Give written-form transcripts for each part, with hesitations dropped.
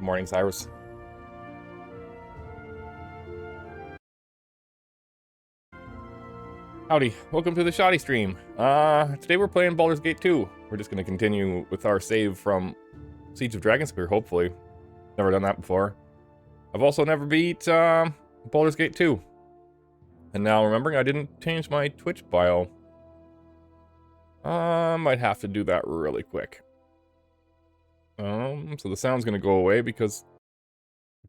morning, Cyrus. Howdy, welcome to the Shoddy stream. Today we're playing Baldur's Gate 2. We're just going to continue with our save from Siege of Dragonspear, hopefully. Never done that before. I've also never beat Baldur's Gate 2. And now remembering I didn't change my Twitch bio. Might have to do that really quick. So the sound's going to go away because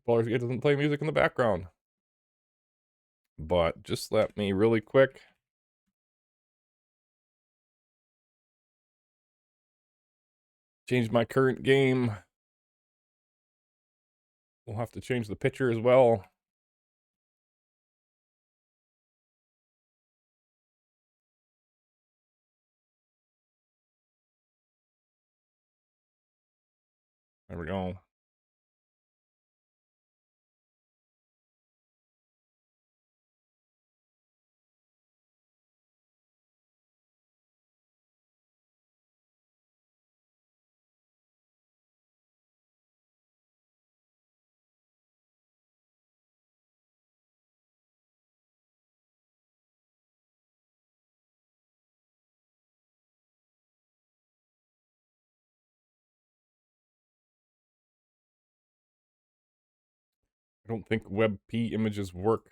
Baldur's Gate doesn't play music in the background. But just let me really quick change my current game. We'll have to change the picture as well. There we go. I don't think WebP images work.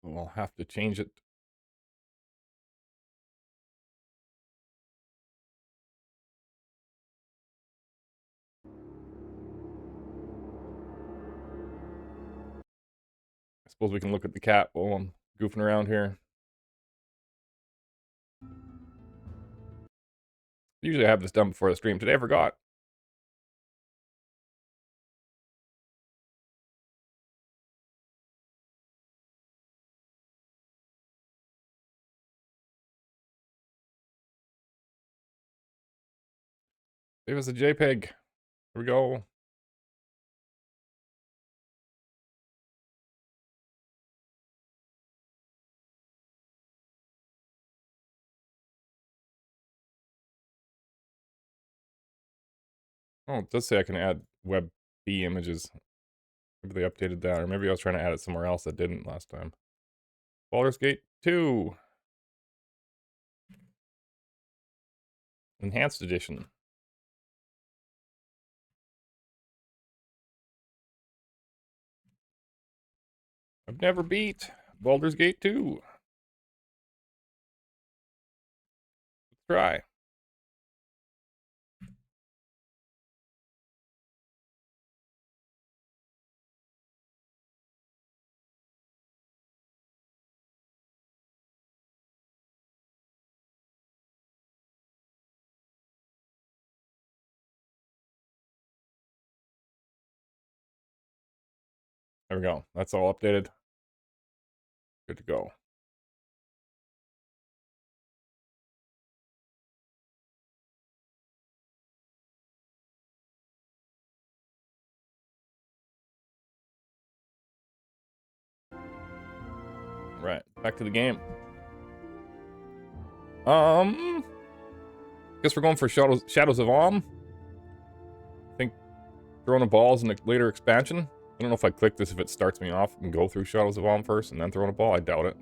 I'll have to change it. I suppose we can look at the cat while I'm goofing around here. Usually I have this done before the stream. Today I forgot. Save us a JPEG. Here we go. Oh, it does say I can add WebP images. Maybe they updated that, or maybe I was trying to add it somewhere else that didn't last time. Baldur's Gate 2. Enhanced Edition. I've never beat Baldur's Gate 2. Let's try. There we go. That's all updated. Good to go. Right, back to the game. Guess we're going for Shadows of Alm. I think throwing a ball is in a later expansion. I don't know if I click this if it starts me off and go through Shadows of Alm first and then throwing a ball. I doubt it.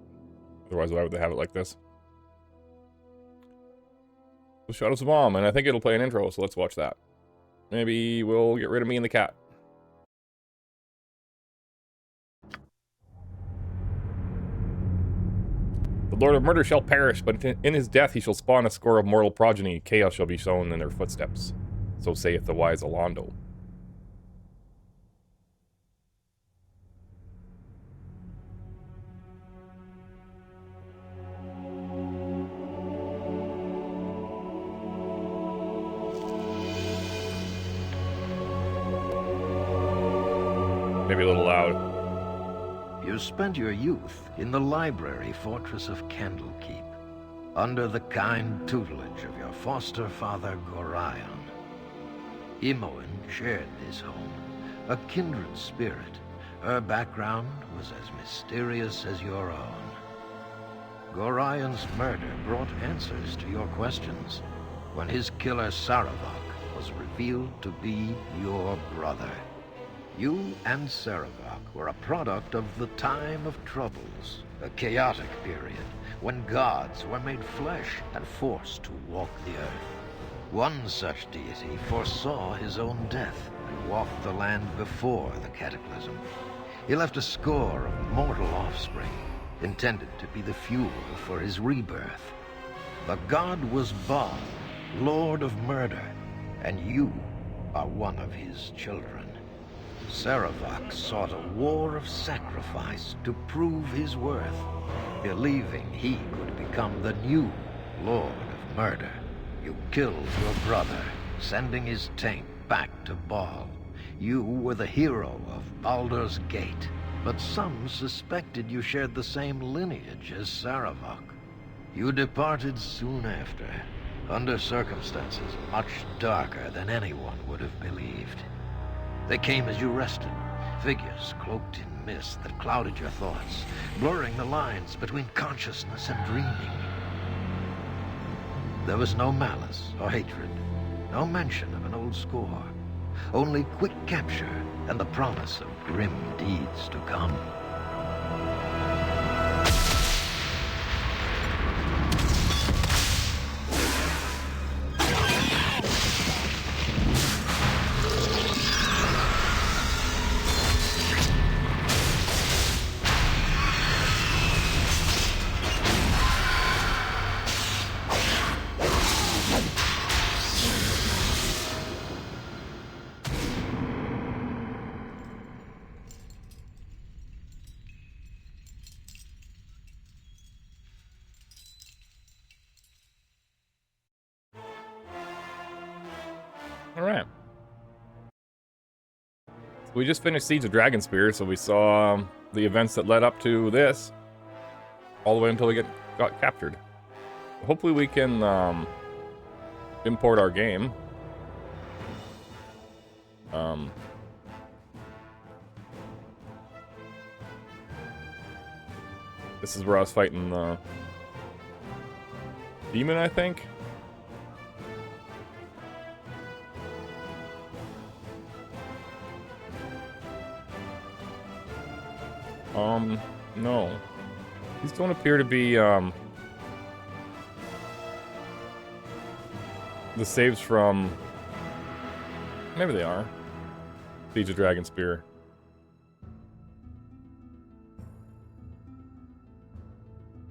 Otherwise, why would they have it like this? So Shadows of Alm, and I think it'll play an intro, so let's watch that. Maybe we'll get rid of me and the cat. The Lord of Murder shall perish, but in his death he shall spawn a score of mortal progeny. Chaos shall be shown in their footsteps. So saith the wise Alondo. Maybe a little loud. You spent your youth in the library fortress of Candlekeep, under the kind tutelage of your foster father Gorion. Imoen shared this home, a kindred spirit. Her background was as mysterious as your own. Gorion's murder brought answers to your questions. When his killer Saravok was revealed to be your brother. You and Sarevok were a product of the time of troubles, a chaotic period when gods were made flesh and forced to walk the earth. One such deity foresaw his own death and walked the land before the cataclysm. He left a score of mortal offspring, intended to be the fuel for his rebirth. The god was Baal, Lord of Murder, and you are one of his children. Sarevok sought a war of sacrifice to prove his worth, believing he could become the new Lord of Murder. You killed your brother, sending his taint back to Baal. You were the hero of Baldur's Gate, but some suspected you shared the same lineage as Sarevok. You departed soon after, under circumstances much darker than anyone would have believed. They came as you rested, figures cloaked in mist that clouded your thoughts, blurring the lines between consciousness and dreaming. There was no malice or hatred, no mention of an old score, only quick capture and the promise of grim deeds to come. Alright. We just finished Siege of Dragonspear, so we saw the events that led up to this, all the way until we got captured. Hopefully we can import our game. This is where I was fighting the demon, I think. No. These don't appear to be, the saves from... Maybe they are. Siege of Dragonspear.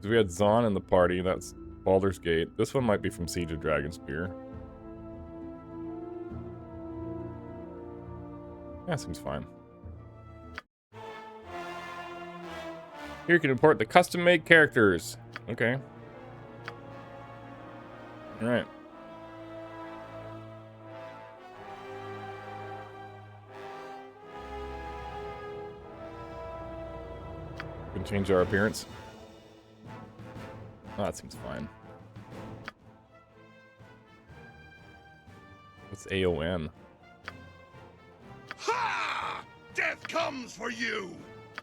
So we had Zahn in the party, that's Baldur's Gate. This one might be from Siege of Dragonspear. Yeah, seems fine. Here you can import the custom-made characters. Okay. Alright. We can change our appearance. Oh, that seems fine. What's AON? Ha! Death comes for you!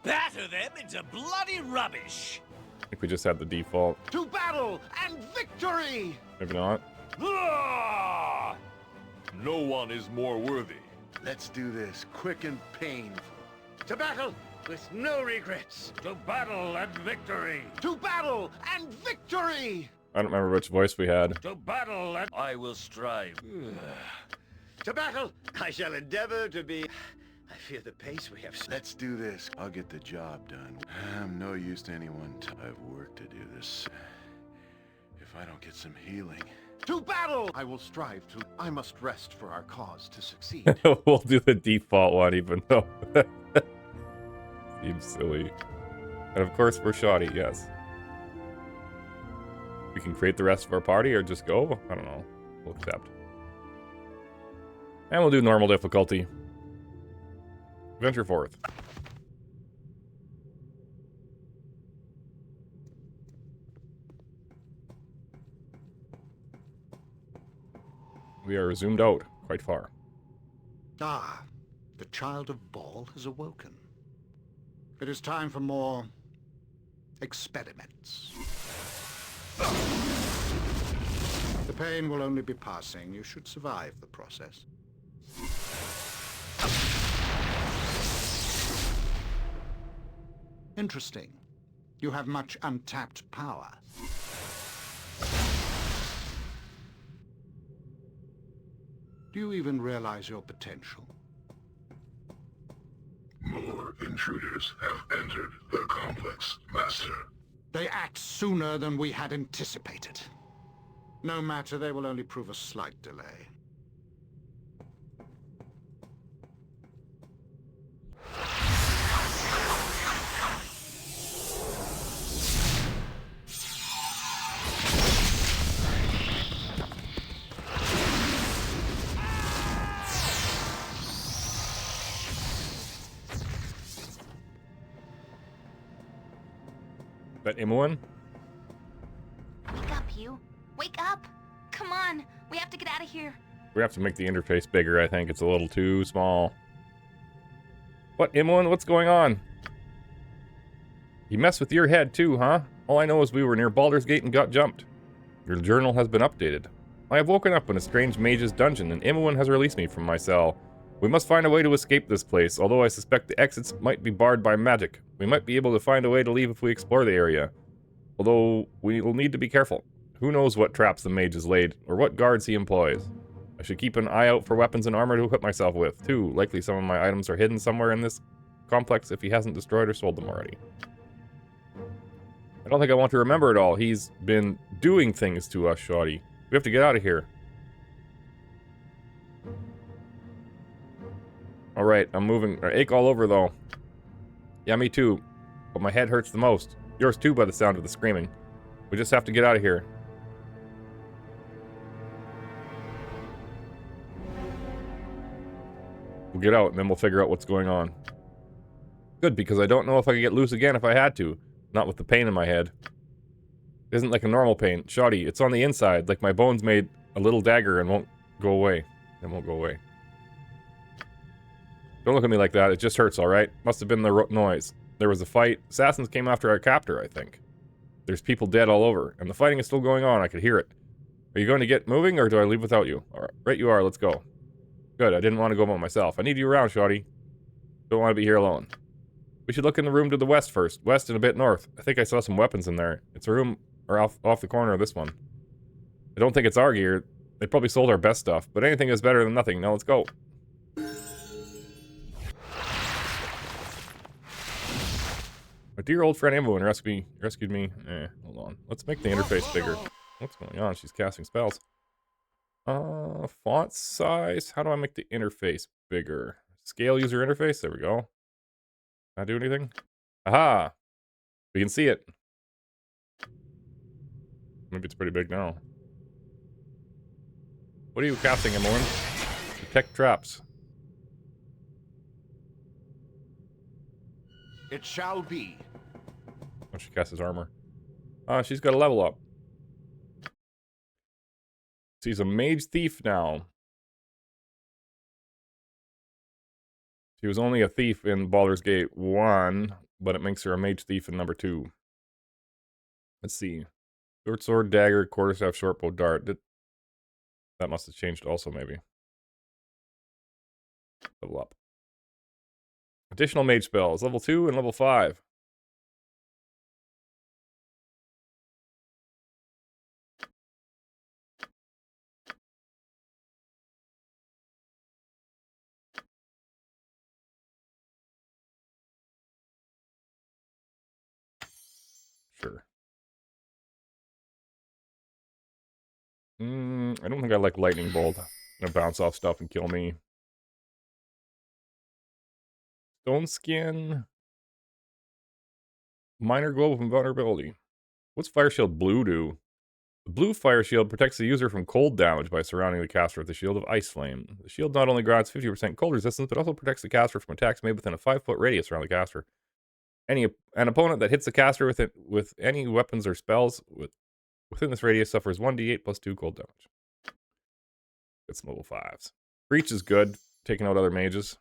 Batter them into bloody rubbish! I think we just had the default. To battle and victory! Maybe not. Ah! No one is more worthy. Let's do this quick and painful. To battle with no regrets. To battle and victory. To battle and victory! I don't remember which voice we had. To battle and... I will strive. To battle, I shall endeavor to be... I fear the pace we have... Let's do this. I'll get the job done. I'm no use to anyone. I have work to do this. If I don't get some healing... To battle! I will strive to. I must rest for our cause to succeed. We'll do the default one, even though... Seems silly. And of course, we're shoddy, yes. We can create the rest of our party or just go? I don't know. We'll accept. And we'll do normal difficulty. Venture forth. We are zoomed out quite far. Ah, the child of Baal has awoken. It is time for more experiments. The pain will only be passing. You should survive the process. Interesting. You have much untapped power. Do you even realize your potential? More intruders have entered the complex, Master. They act sooner than we had anticipated. No matter, they will only prove a slight delay. That Imoen? Wake up, you. Wake up! Come on! We have to get out of here. We have to make the interface bigger, I think. It's a little too small. What, Imoen? What's going on? You messed with your head too, huh? All I know is we were near Baldur's Gate and got jumped. Your journal has been updated. I have woken up in a strange mage's dungeon, and Imoen has released me from my cell. We must find a way to escape this place, although I suspect the exits might be barred by magic. We might be able to find a way to leave if we explore the area. Although, we will need to be careful. Who knows what traps the mage has laid, or what guards he employs. I should keep an eye out for weapons and armor to equip myself with, too. Likely some of my items are hidden somewhere in this complex if he hasn't destroyed or sold them already. I don't think I want to remember it all. He's been doing things to us, Shoddy. We have to get out of here. Alright, I'm moving. I ache all over, though. Yeah, me too. But my head hurts the most. Yours too, by the sound of the screaming. We just have to get out of here. We'll get out, and then we'll figure out what's going on. Good, because I don't know if I could get loose again if I had to. Not with the pain in my head. It isn't like a normal pain. Shoddy, it's on the inside, like my bones made a little dagger and won't go away. It won't go away. Don't look at me like that. It just hurts, alright? Must have been the noise. There was a fight. Assassins came after our captor, I think. There's people dead all over, and the fighting is still going on. I could hear it. Are you going to get moving, or do I leave without you? Alright, right you are. Let's go. Good, I didn't want to go by myself. I need you around, Shoddy. Don't want to be here alone. We should look in the room to the west first. West and a bit north. I think I saw some weapons in there. It's a room or off the corner of this one. I don't think it's our gear. They probably sold our best stuff, but anything is better than nothing. Now let's go. My dear old friend Imoen rescued me. Hold on. Let's make the interface bigger. What's going on? She's casting spells. Font size. How do I make the interface bigger? Scale user interface. There we go. Can I do anything? Aha! We can see it. Maybe it's pretty big now. What are you casting, Imoen? Detect traps. It shall be. Oh, she casts his armor. She's got a level up. She's a mage thief now. She was only a thief in Baldur's Gate 1, but it makes her a mage thief in number 2. Let's see. Short sword, dagger, quarterstaff, shortbow, dart. That must have changed also, maybe. Level up. Additional mage spells, level 2 and level 5. Sure. I don't think I like lightning bolt. Gonna bounce off stuff and kill me. Stone skin. Minor glow of invulnerability. What's Fire Shield Blue do? The blue Fire Shield protects the user from cold damage by surrounding the caster with a shield of Ice Flame. The shield not only grants 50% cold resistance, but also protects the caster from attacks made within a 5-foot radius around the caster. An opponent that hits the caster with any weapons or spells within this radius suffers 1d8 plus 2 cold damage. Get some level 5s. Breach is good, taking out other mages.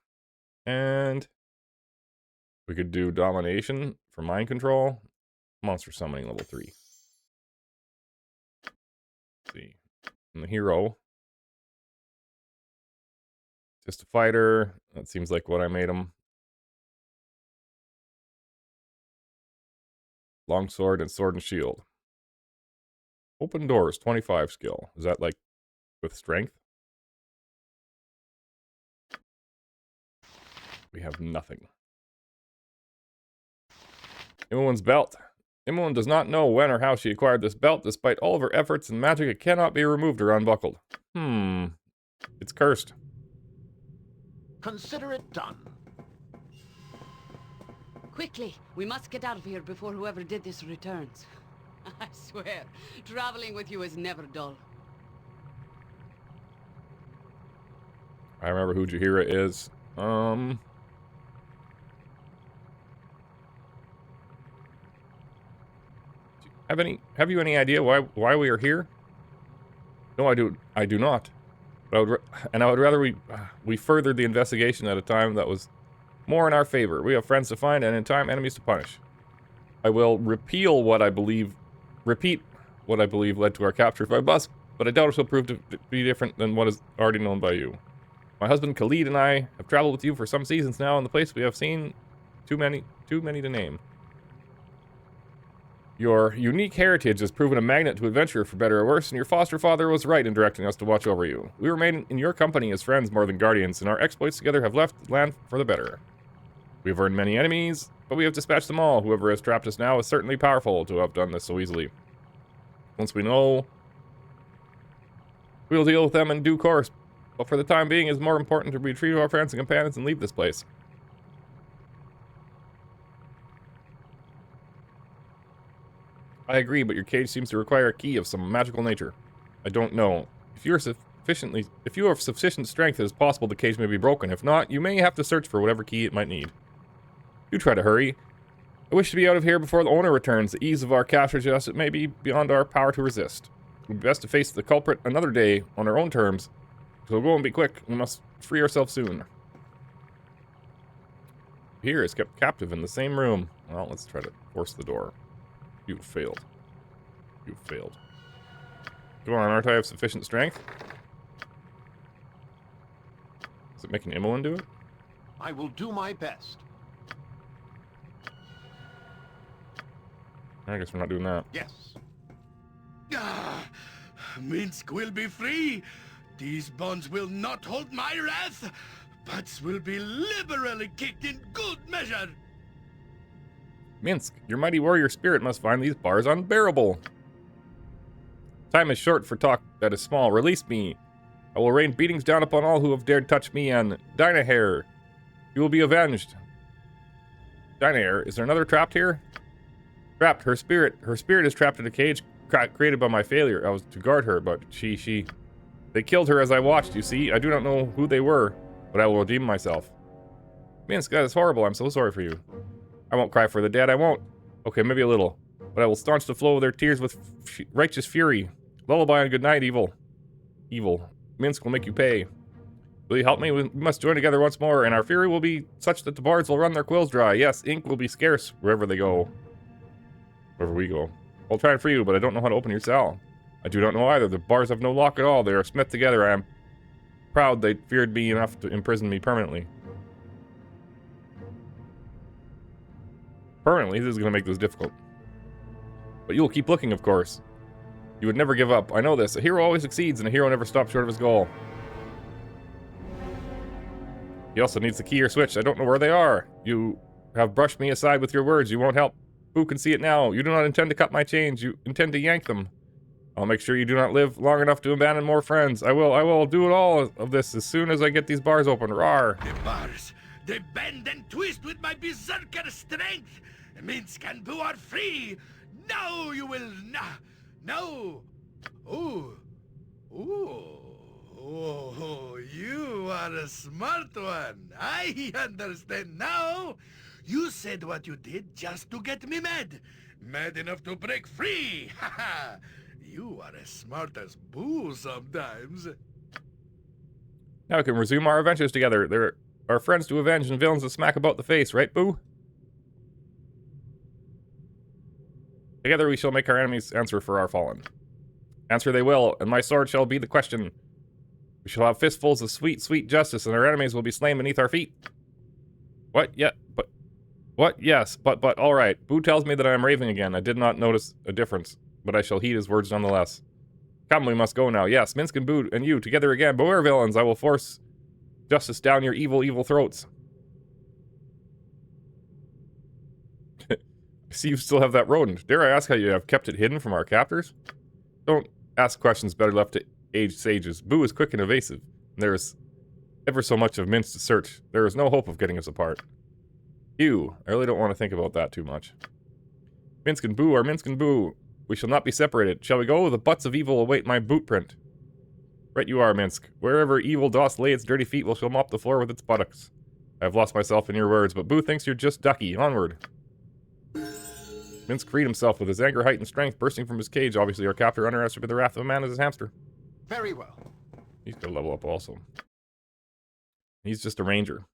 And we could do Domination for mind control. Monster summoning level 3. Let's see. And the hero. Just a fighter. That seems like what I made him. Longsword and sword and shield. Open doors, 25 skill. Is that like with strength? We have nothing. Imoen's belt. Imoen does not know when or how she acquired this belt. Despite all of her efforts and magic, it cannot be removed or unbuckled. It's cursed. Consider it done. Quickly, we must get out of here before whoever did this returns. I swear, traveling with you is never dull. I remember who Jaheira is. Have you any idea why we are here? No, I do not. But I would rather we furthered the investigation at a time that was more in our favor. We have friends to find and in time enemies to punish. I will repeat what I believe led to our capture if I must, but I doubt it will prove to be different than what is already known by you. My husband Khalid and I have traveled with you for some seasons now, and the place we have seen too many to name. Your unique heritage has proven a magnet to adventure for better or worse, and your foster father was right in directing us to watch over you. We remain in your company as friends more than guardians, and our exploits together have left the land for the better. We have earned many enemies, but we have dispatched them all. Whoever has trapped us now is certainly powerful to have done this so easily. Once we know, we will deal with them in due course, but for the time being, it is more important to retrieve our friends and companions and leave this place. I agree, but your cage seems to require a key of some magical nature. I don't know. If you have sufficient strength, it is possible the cage may be broken. If not, you may have to search for whatever key it might need. Do try to hurry. I wish to be out of here before the owner returns. The ease of our capture suggests it may be beyond our power to resist. It would be best to face the culprit another day on our own terms. So go and be quick. We must free ourselves soon. Here is kept captive in the same room. Well, let's try to force the door. You failed. You failed. Come on, aren't I of sufficient strength? Is it making Imoen do it? I will do my best. I guess we're not doing that. Yes. Minsk will be free. These bonds will not hold my wrath, but will be liberally kicked in good measure. Minsk, your mighty warrior spirit must find these bars unbearable. Time is short for talk that is small. Release me. I will rain beatings down upon all who have dared touch me and Dynahair. You will be avenged. Dynahair, is there another trapped here? Trapped. Her spirit is trapped in a cage created by my failure. I was to guard her, but they killed her as I watched, you see. I do not know who they were, but I will redeem myself. Minsk, that is horrible. I'm so sorry for you. I won't cry for the dead, I won't. Okay, maybe a little. But I will staunch the flow of their tears with righteous fury. Lullaby and good night, evil. Evil. Minsk will make you pay. Will you help me? We must join together once more, and our fury will be such that the bards will run their quills dry. Yes, ink will be scarce wherever they go. Wherever we go. I'll try and free you, but I don't know how to open your cell. I do not know either. The bars have no lock at all. They are smith together. I am proud they feared me enough to imprison me permanently. Permanently, this is going to make this difficult. But you'll keep looking, of course. You would never give up. I know this. A hero always succeeds, and a hero never stops short of his goal. He also needs the key or switch. I don't know where they are. You have brushed me aside with your words. You won't help. Who can see it now? You do not intend to cut my chains. You intend to yank them. I'll make sure you do not live long enough to abandon more friends. I will do it all of this as soon as I get these bars open. Rawr. The bars, they bend and twist with my berserker strength. Minsk and Boo are free. No, you will not. No. Ooh. You are a smart one. I understand now. You said what you did just to get me mad. Mad enough to break free. Haha. You are as smart as Boo sometimes. Now we can resume our adventures together. There are friends to avenge and villains to smack about the face, right, Boo? Together we shall make our enemies answer for our fallen. Answer they will, and my sword shall be the question. We shall have fistfuls of sweet, sweet justice, and our enemies will be slain beneath our feet. What? Yeah, but... What? Yes, but, all right. Boo tells me that I am raving again. I did not notice a difference, but I shall heed his words nonetheless. Come, we must go now. Yes, Minsk and Boo and you together again. Beware, villains. I will force justice down your evil, evil throats. I see you still have that rodent. Dare I ask how you have kept it hidden from our captors? Don't ask questions better left to aged sages. Boo is quick and evasive, and there is ever so much of Minsk to search. There is no hope of getting us apart. Ew, I really don't want to think about that too much. Minsk and Boo are Minsk and Boo. We shall not be separated. Shall we go? The butts of evil await my boot print. Right you are, Minsk. Wherever evil doth lay its dirty feet, will shall mop the floor with its buttocks. I have lost myself in your words, but Boo thinks you're just ducky. Onward. Minsk freed himself with his anger, height, and strength bursting from his cage. Obviously, our captor underestimated the wrath of a man as his hamster. Very well. He's got to level up also. He's just a ranger.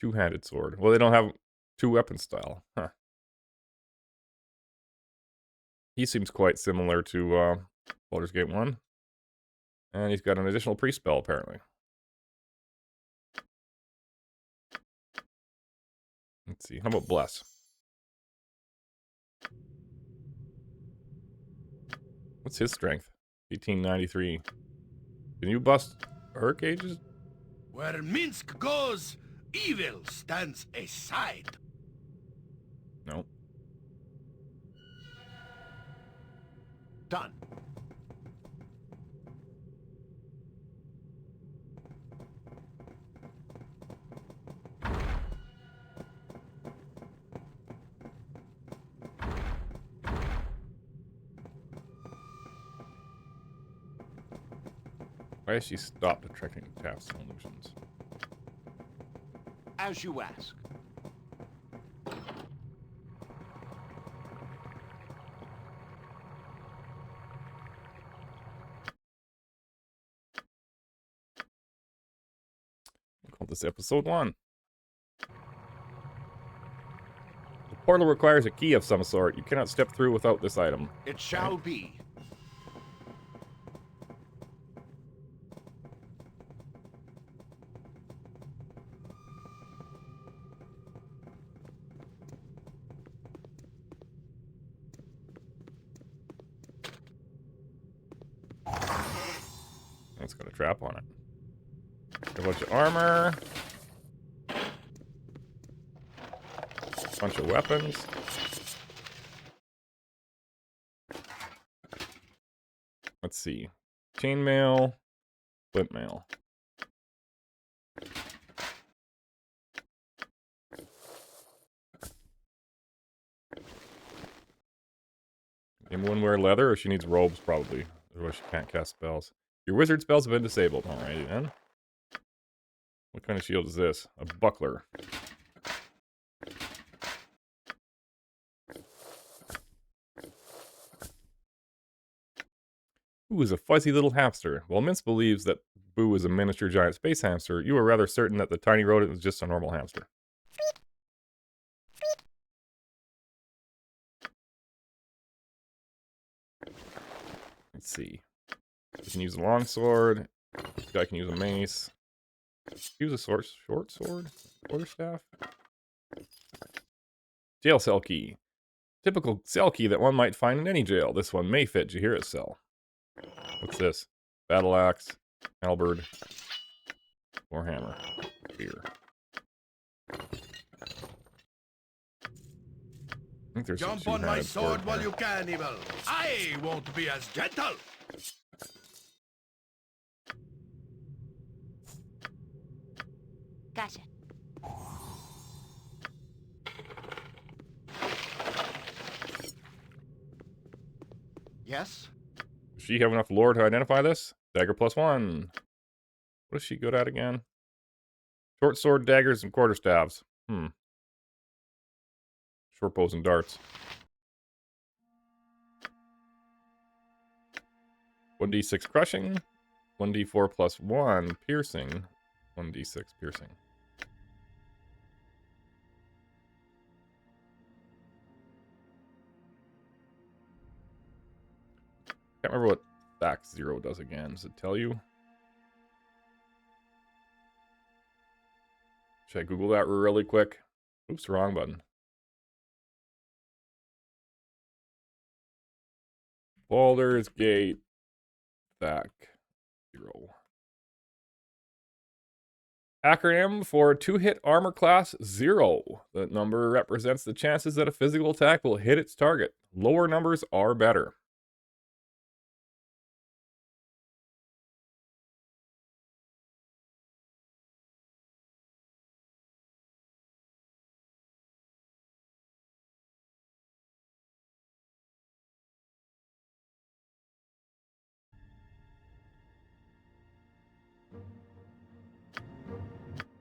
Two-handed sword. Well, they don't have two-weapon style. Huh. He seems quite similar to Baldur's Gate 1. And he's got an additional pre-spell, apparently. Let's see. How about Bless? What's his strength? 1893. Can you bust her cages? Where Minsk goes, evil stands aside. No. Done. Why has she stopped attracting task solutions? As you ask. We'll call this episode 1. The portal requires a key of some sort. You cannot step through without this item. It shall be. It's got a trap on it. A bunch of armor. A bunch of weapons. Let's see. Chainmail. Flint mail. Anyone wear leather, or she needs robes, probably. Otherwise she can't cast spells. Your wizard spells have been disabled. Alrighty then. What kind of shield is this? A buckler. Boo is a fuzzy little hamster. While Mince believes that Boo is a miniature giant space hamster, you are rather certain that the tiny rodent is just a normal hamster. Let's see. You can use a long sword. This guy can use a mace. Use a short sword? Quarterstaff? Jail cell key. Typical cell key that one might find in any jail. This one may fit Jaheira's cell. What's this? Battle axe. Halberd. Warhammer. Spear. I think there's Jump on my sword while you can, evil. I won't be as gentle. Gotcha. Yes? Does she have enough lore to identify this? Dagger +1. What is she good at again? Short sword, daggers, and quarterstaves. Short bows and darts. 1d6 crushing. 1d4 +1 piercing. 1d6 piercing. Can't remember what stack 0 does again. Does it tell you? Should I Google that really quick? Oops, wrong button. Baldur's Gate stack 0. Acronym for 2-hit armor class 0. The number represents the chances that a physical attack will hit its target. Lower numbers are better.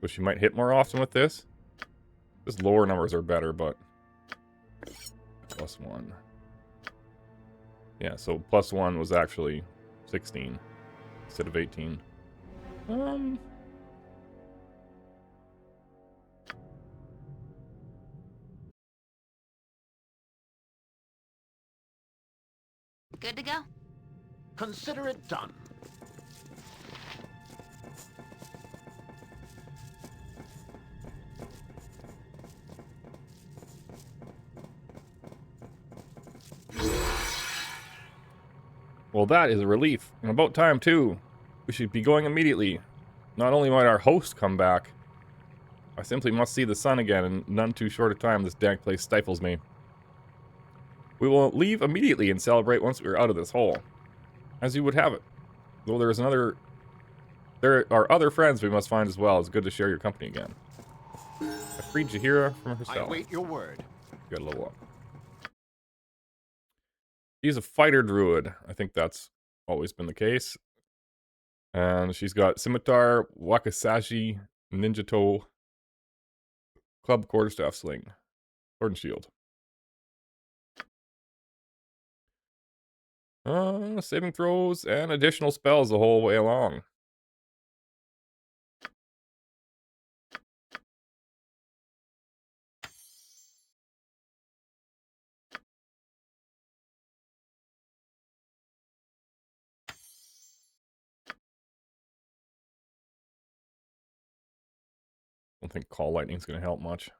Wish you might hit more often with this. Just lower numbers are better, but +1. Yeah, so +1 was actually 16 instead of 18. Good to go? Consider it done. Well, that is a relief. And about time, too. We should be going immediately. Not only might our host come back, I simply must see the sun again, and none too short a time this dank place stifles me. We will leave immediately and celebrate once we're out of this hole. As you would have it. Though there are other friends we must find as well. It's good to share your company again. I freed Jahira from her cell. I wait your word. You gotta level up. She's a fighter druid. I think that's always been the case. And she's got scimitar, wakizashi, ninja toe, club, quarterstaff, sling, sword and shield. Saving throws and additional spells the whole way along. I don't think Call Lightning's going to help much.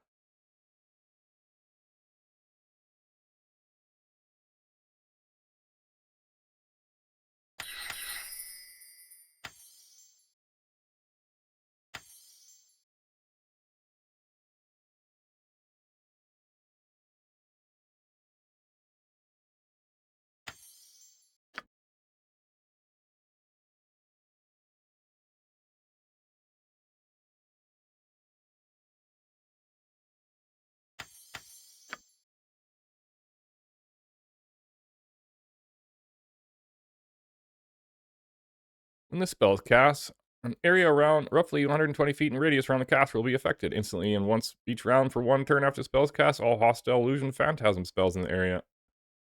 When this spell is cast, an area around roughly 120 feet in radius around the caster will be affected instantly, and once each round for one turn after the spell is cast, all hostile illusion phantasm spells in the area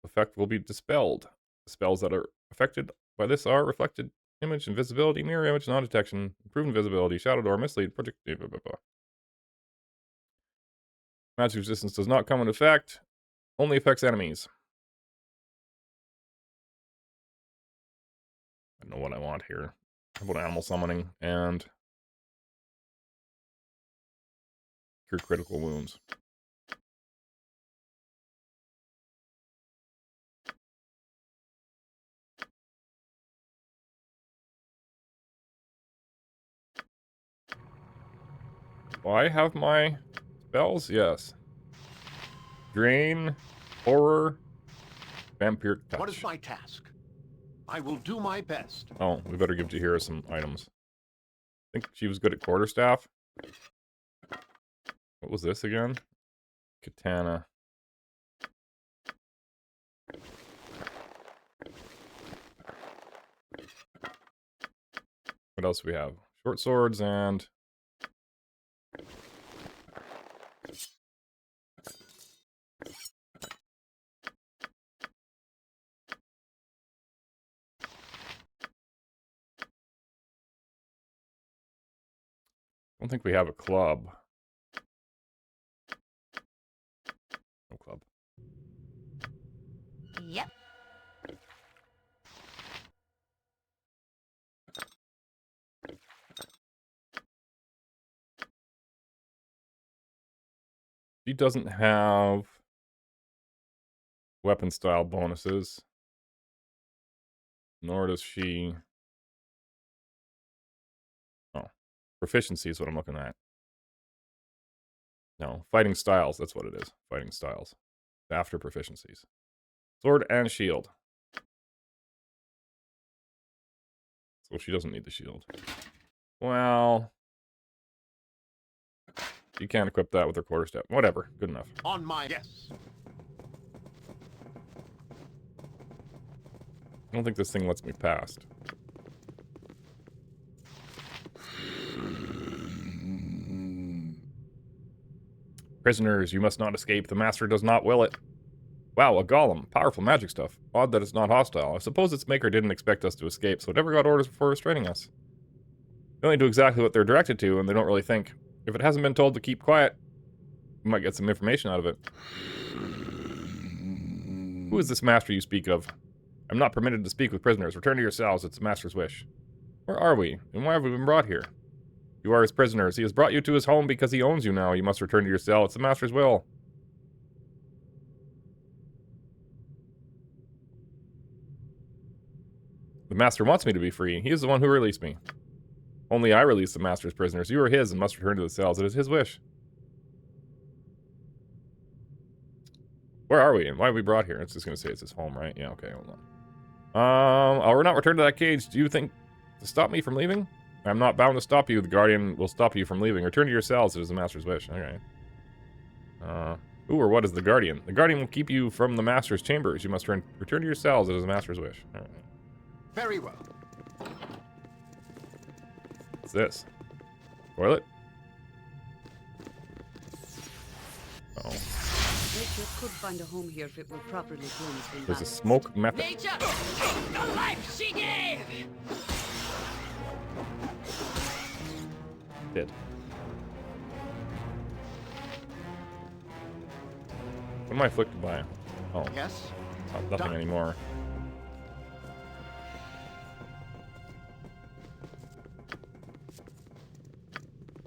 effect will be dispelled. The spells that are affected by this are reflected image, invisibility, mirror image, non-detection, improved invisibility, shadow door, mislead, project, blah, blah, blah. Magic resistance does not come into effect, only affects enemies. I know what I want here. How about animal summoning and cure critical wounds? Do I have my spells? Yes. Drain, horror, vampiric touch. What is my task? I will do my best. Oh, we better give Jahira some items. I think she was good at quarterstaff. What was this again? Katana. What else do we have? Short swords and... I don't think we have a club. No club. Yep. She doesn't have weapon style bonuses. Nor does she... Oh. Proficiency is what I'm looking at. No, fighting styles, that's what it is. Fighting styles. After proficiencies. Sword and shield. So she doesn't need the shield. Well... You can't equip that with her quarterstaff. Whatever, good enough. On my yes. I don't think this thing lets me past. Prisoners, you must not escape. The master does not will it. Wow, a golem. Powerful magic stuff. Odd that it's not hostile. I suppose its maker didn't expect us to escape, so it never got orders before restraining us. They only do exactly what they're directed to, and they don't really think. If it hasn't been told to keep quiet, we might get some information out of it. Who is this master you speak of? I'm not permitted to speak with prisoners. Return to your cells. It's the master's wish. Where are we? And why have we been brought here? You are his prisoners. He has brought you to his home because he owns you now. You must return to your cell. It's the master's will. The master wants me to be free. He is the one who released me. Only I release the master's prisoners. You are his and must return to the cells. It is his wish. Where are we and why are we brought here? It's just going to say it's his home, right? Yeah, okay, hold on. I'll not return to that cage. Do you think to stop me from leaving? I'm not bound to stop you. The guardian will stop you from leaving. Return to your cells. It is the master's wish. Okay. Who or what is the guardian? The guardian will keep you from the master's chambers. You must return to your cells. It is the master's wish. All right. Very well. What's this? Toilet? Oh. Nature could find a home here if it were properly cleansed and There's a balanced. smoke method. Nature! The life she gave! Did. What am I afflicted by? Oh. Yes. Nothing Done. anymore.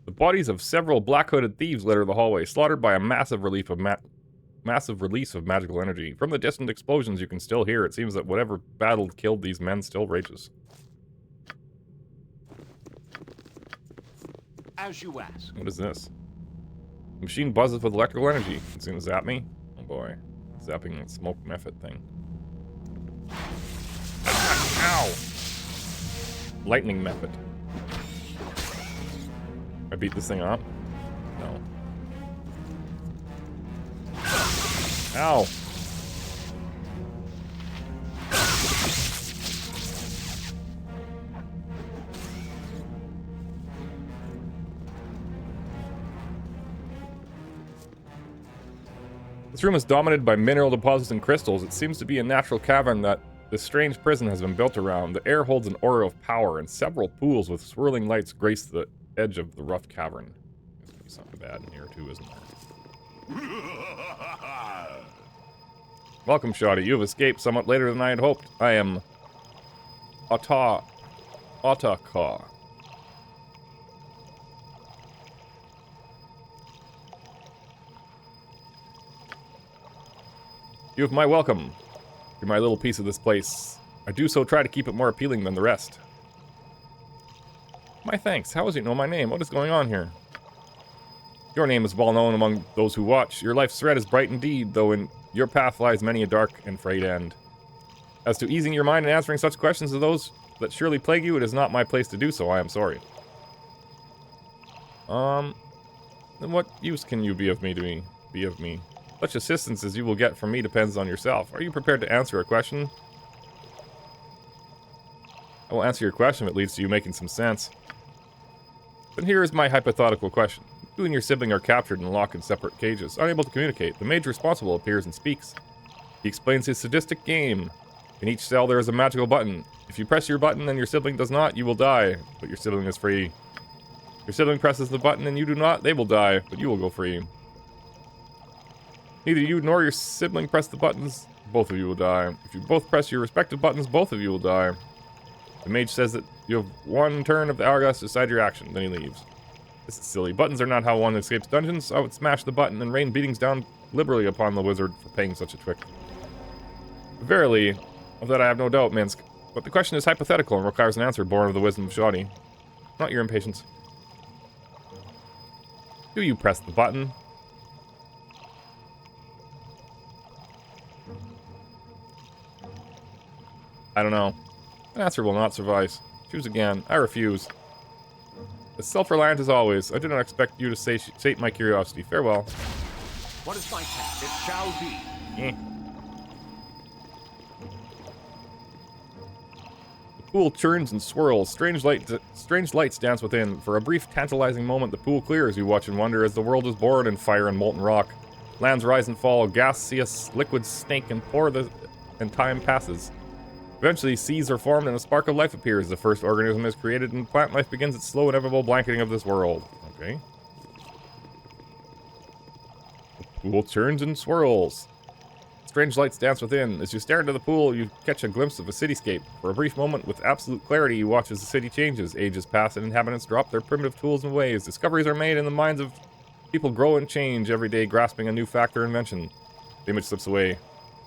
The bodies of several black-hooded thieves litter the hallway, slaughtered by a massive release of magical energy. From the distant explosions you can still hear. It seems that whatever battle killed these men still rages. As you ask. What is this? The machine buzzes with electrical energy. It's gonna zap me? Oh boy. Zapping that smoke method thing. Ow! Lightning method. I beat this thing up? No. Ow! This room is dominated by mineral deposits and crystals. It seems to be a natural cavern that this strange prison has been built around. The air holds an aura of power, and several pools with swirling lights grace the edge of the rough cavern. There's gonna be something bad in here too, isn't there? Welcome, Shoddy. You have escaped somewhat later than I had hoped. I am... Otaka. You have my welcome. You're my little piece of this place. I do so try to keep it more appealing than the rest. My thanks. How does it know my name? What is going on here? Your name is well known among those who watch. Your life's thread is bright indeed, though in your path lies many a dark and frayed end. As to easing your mind and answering such questions as those that surely plague you, it is not my place to do so. I am sorry. Then what use can you be of me? Such assistance as you will get from me depends on yourself. Are you prepared to answer a question? I will answer your question if it leads to you making some sense. Then here is my hypothetical question. You and your sibling are captured and locked in separate cages, unable to communicate. The mage responsible appears and speaks. He explains his sadistic game. In each cell there is a magical button. If you press your button and your sibling does not, you will die, but your sibling is free. Your sibling presses the button and you do not, they will die, but you will go free. Neither you nor your sibling press the buttons, both of you will die. If you both press your respective buttons, both of you will die. The mage says that you have one turn of the hourglass to decide your action, then he leaves. This is silly. Buttons are not how one escapes dungeons. I would smash the button and rain beatings down liberally upon the wizard for paying such a trick. Verily, of that I have no doubt, Minsk. But the question is hypothetical and requires an answer born of the wisdom of Shoddy. Not your impatience. Do you press the button? I don't know. An answer will not suffice. Choose again. I refuse. As self-reliant as always, I did not expect you to sate my curiosity. Farewell. What is my task? It shall be. Eh. The pool churns and swirls. Strange lights dance within. For a brief, tantalizing moment, the pool clears. You watch and wonder as the world is born in fire and molten rock. Lands rise and fall. Gaseous liquids snake and and time passes. Eventually, seas are formed and a spark of life appears. The first organism is created and plant life begins its slow, inevitable blanketing of this world. Okay. The pool churns and swirls. Strange lights dance within. As you stare into the pool, you catch a glimpse of a cityscape. For a brief moment, with absolute clarity, you watch as the city changes. Ages pass and inhabitants drop their primitive tools and ways. Discoveries are made and the minds of people grow and change every day, grasping a new fact or invention. The image slips away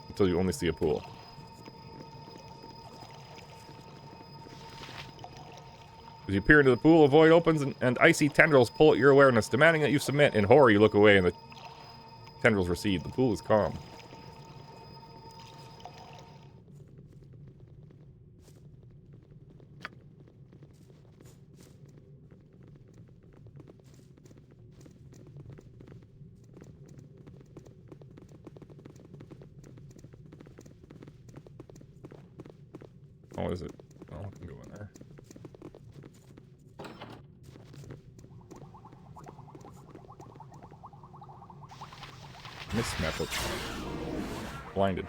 until you only see a pool. As you peer into the pool, a void opens and icy tendrils pull at your awareness, demanding that you submit. In horror, you look away and the tendrils recede. The pool is calm. Oh, is it? Oh, I can go in there. Missed method. Blinded.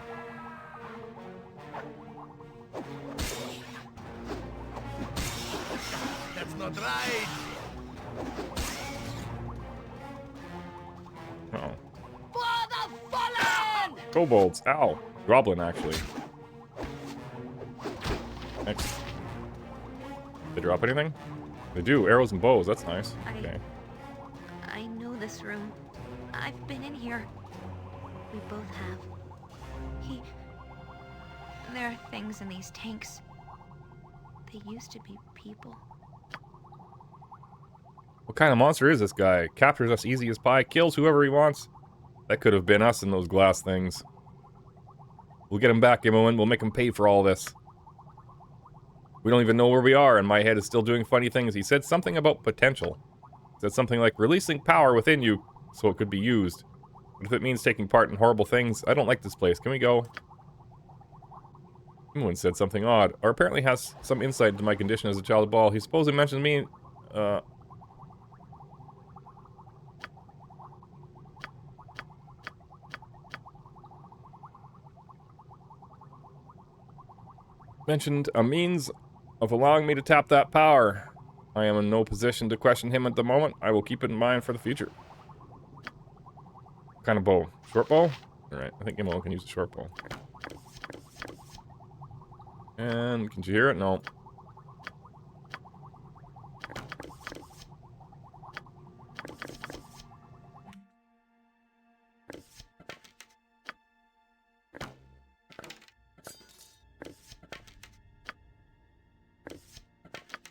That's not right. Uh-oh. For the fallen! Kobolds. Ow. Goblin, actually. Next. They drop anything? They do. Arrows and bows. That's nice. Okay. I know this room. I've been in here. We both have. There are things in these tanks. They used to be people. What kind of monster is this guy? Captures us easy as pie, kills whoever he wants. That could have been us in those glass things. We'll get him back, Imoen. We'll make him pay for all this. We don't even know where we are, and my head is still doing funny things. He said something about potential. He said something like releasing power within you so it could be used. But if it means taking part in horrible things, I don't like this place. Can we go? Imoen said something odd, or apparently has some insight into my condition as a child of Baal. He supposedly mentioned me, mentioned a means of allowing me to tap that power. I am in no position to question him at the moment. I will keep it in mind for the future. What kind of bow? Short bow? Alright, I think Imoen can use a short bow. And, can you hear it? No.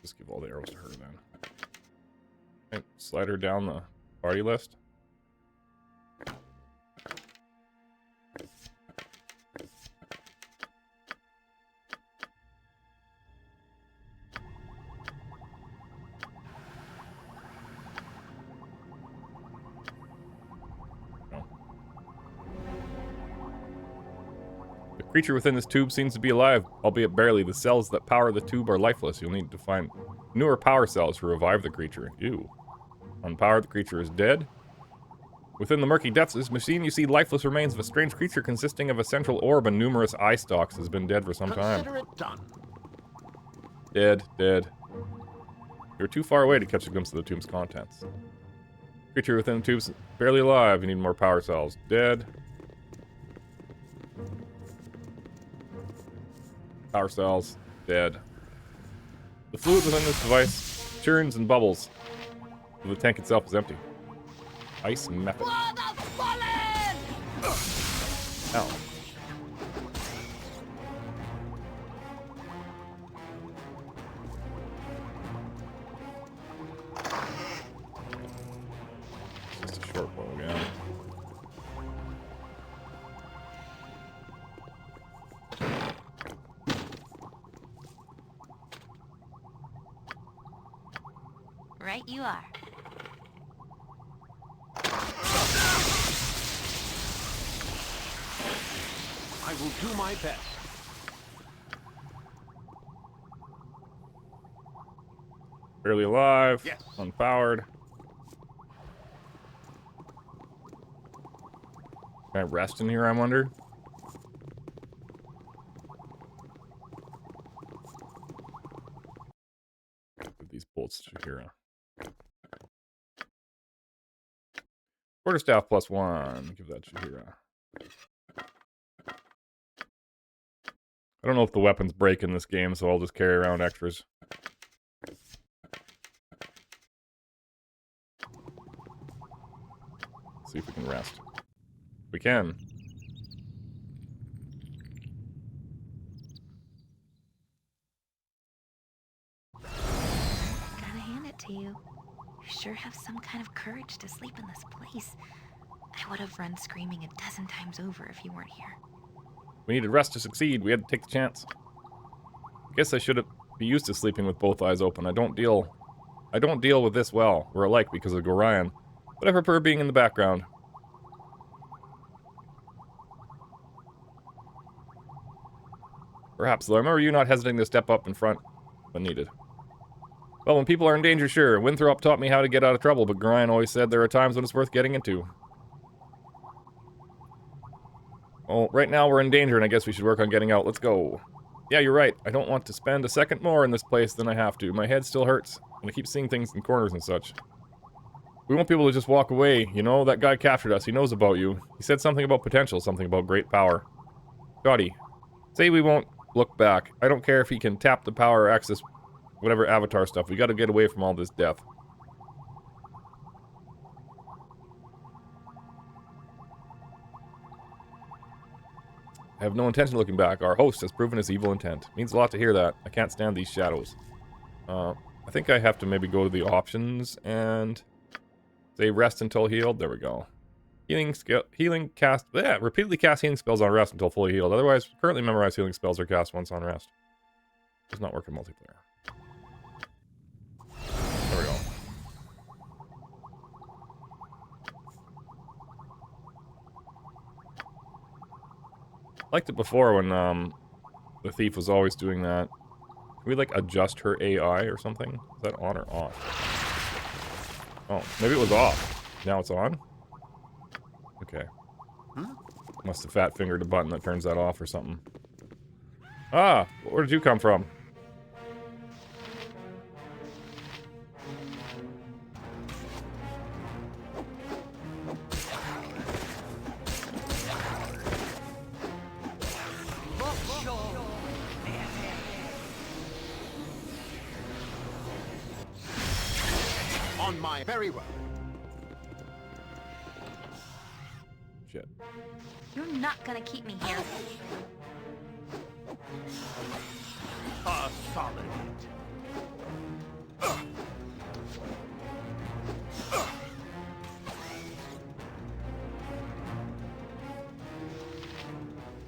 Just give all the arrows to her then. Okay, slide her down the party list. The creature within this tube seems to be alive, albeit barely. The cells that power the tube are lifeless. You'll need to find newer power cells to revive the creature. Ew. Unpowered, the creature is dead. Within the murky depths of this machine, you see lifeless remains of a strange creature consisting of a central orb and numerous eye stalks. Has been dead for some time. Consider it done. Dead, dead. You're too far away to catch a glimpse of the tomb's contents. Creature within the tube's barely alive. You need more power cells. Dead. Power cells. Dead. The fluid within this device churns and bubbles. The tank itself is empty. Ice method. Ow. Just a short bow again. Right you are. I will do my best. Barely alive. Yes. Unpowered. Can I rest in here, I wonder? Put these bolts to here. Quarterstaff +1. Give that to Shahira. I don't know if the weapons break in this game, so I'll just carry around extras. See if we can rest. We can. Gotta hand it to you. You sure have some kind of courage to sleep in this place. I would have run screaming a dozen times over if you weren't here. We needed rest to succeed. We had to take the chance. I guess I should be used to sleeping with both eyes open. I don't deal with this well. We're alike because of Gorion, but I prefer being in the background. Perhaps, though, I remember you not hesitating to step up in front when needed. Well, when people are in danger, sure. Winthrop taught me how to get out of trouble, but Gorion always said there are times when it's worth getting into. Well, right now we're in danger, and I guess we should work on getting out. Let's go. Yeah, you're right. I don't want to spend a second more in this place than I have to. My head still hurts, and I keep seeing things in corners and such. We won't be able to just walk away, you know? That guy captured us. He knows about you. He said something about potential, something about great power. Scotty, say we won't look back. I don't care if he can tap the power or access whatever avatar stuff. We gotta get away from all this death. I have no intention of looking back. Our host has proven his evil intent. Means a lot to hear that. I can't stand these shadows. I think I have to maybe go to the options and say rest until healed. There we go. Healing cast. Yeah, repeatedly cast healing spells on rest until fully healed. Otherwise, currently memorized healing spells are cast once on rest. Does not work in multiplayer. There we go. Liked it before when the thief was always doing that. Can we like adjust her AI or something? Is that on or off? Oh, maybe it was off. Now it's on? Okay. Must have fat fingered a button that turns that off or something. Ah! Where did you come from? On my very well. Shit. You're not gonna keep me here. A solid hit.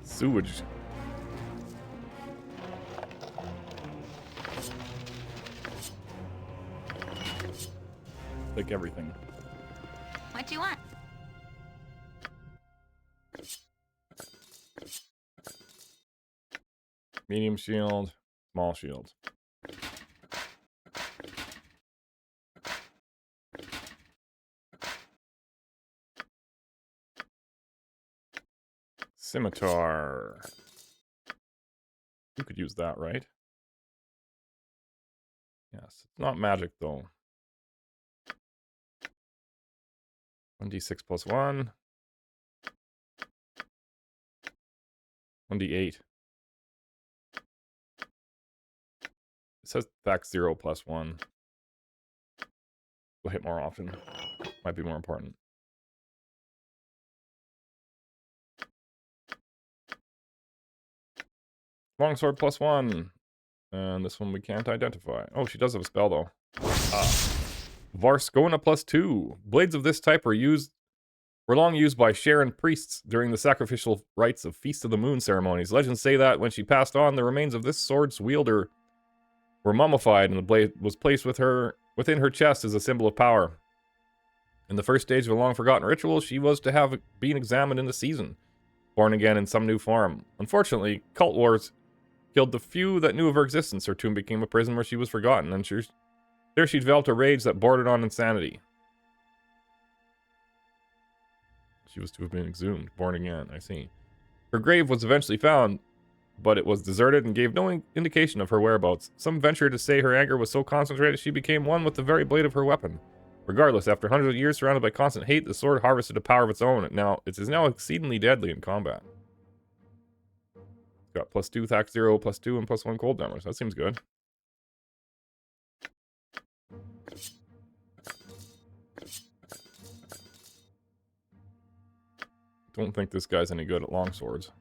Sewage. Like everything. What do you want? Medium shield, small shield. Scimitar. You could use that, right? Yes. It's not magic, though. 1d6 plus 1. 1d8. It says back 0 plus 1. We'll hit more often. Might be more important. Longsword +1. And this one we can't identify. Oh, she does have a spell, though. Varskona +2. Blades of this type were long used by Sharon priests during the sacrificial rites of Feast of the Moon ceremonies. Legends say that when she passed on, the remains of this sword's wielder were mummified, and the blade was placed within her chest as a symbol of power. In the first stage of a long-forgotten ritual, she was to have been examined in the season, born again in some new form. Unfortunately, cult wars killed the few that knew of her existence. Her tomb became a prison where she was forgotten, and there she developed a rage that bordered on insanity. She was to have been exhumed, born again, I see. Her grave was eventually found, but it was deserted and gave no indication of her whereabouts. Some venture to say her anger was so concentrated she became one with the very blade of her weapon. Regardless, after hundreds of years surrounded by constant hate, the sword harvested a power of its own. It is now exceedingly deadly in combat. It's got +2 attack 0, +2, and +1 cold damage. That seems good. Don't think this guy's any good at long swords.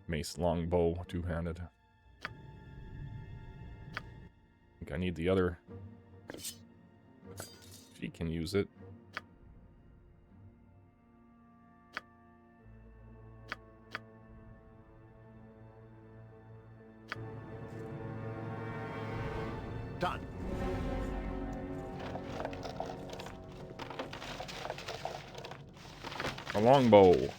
Mace, long bow, two-handed. I think I need the other. She can use it. Done. A longbow.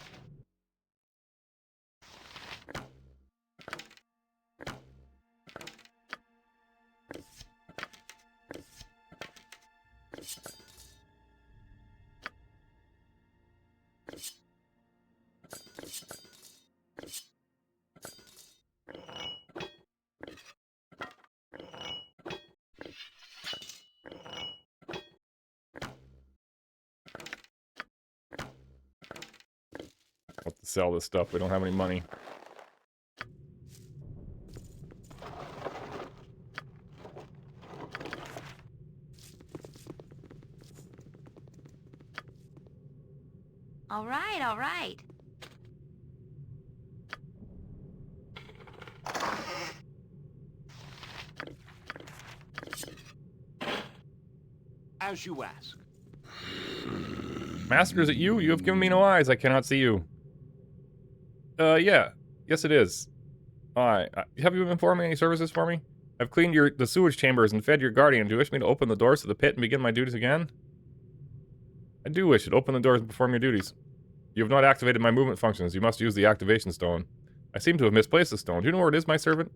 Sell this stuff. We don't have any money. All right, all right. As you ask. Master, is it you? You have given me no eyes. I cannot see you. Yeah. Yes, it is. Have you been performing any services for me? I've cleaned the sewage chambers and fed your guardian. Do you wish me to open the doors to the pit and begin my duties again? I do wish it. Open the doors and perform your duties. You have not activated my movement functions. You must use the activation stone. I seem to have misplaced the stone. Do you know where it is, my servant?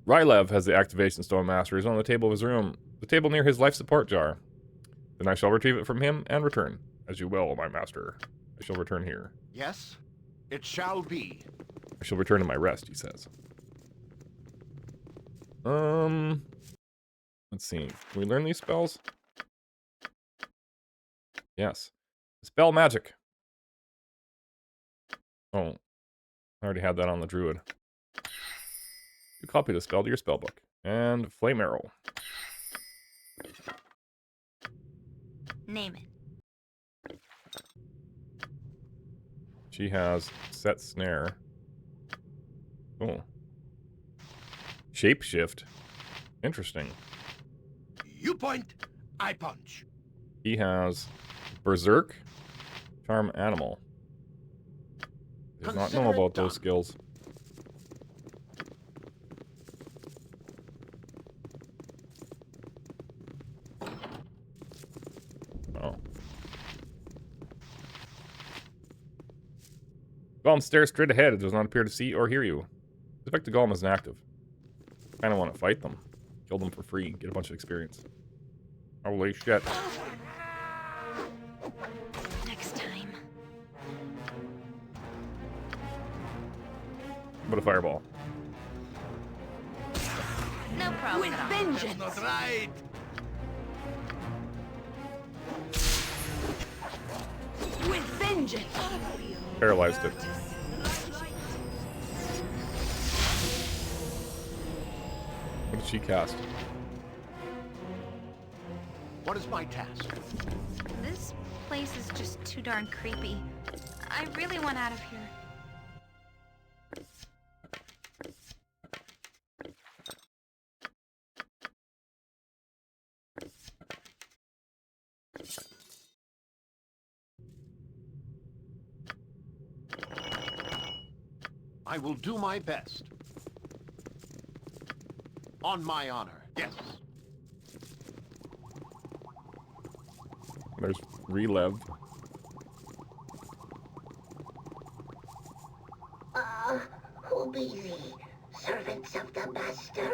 Rylev has the activation stone, master. He's on the table of his room. The table near his life support jar. Then I shall retrieve it from him and return. As you will, my master. I shall return here. Yes, it shall be. I shall return to my rest, he says. Let's see. Can we learn these spells? Yes. Spell magic. Oh. I already had that on the druid. You copy the spell to your spellbook. And flame arrow. Name it. She has set snare. Oh. Shapeshift. Interesting. You point, I punch. He has Berserk, Charm Animal. Does not know about those skills. Oh. Golem stares straight ahead. It does not appear to see or hear you. Suspect the golem is inactive. Kinda want to fight them. Kill them for free. Get a bunch of experience. Holy shit. Next time. What a fireball. No problem at all. Vengeance! Not right. With vengeance! Paralyzed it. What did she cast? What is my task? This place is just too darn creepy. I really want out of here. I will do my best. On my honor, yes. There's Relive. Who be thee? Servants of the Master?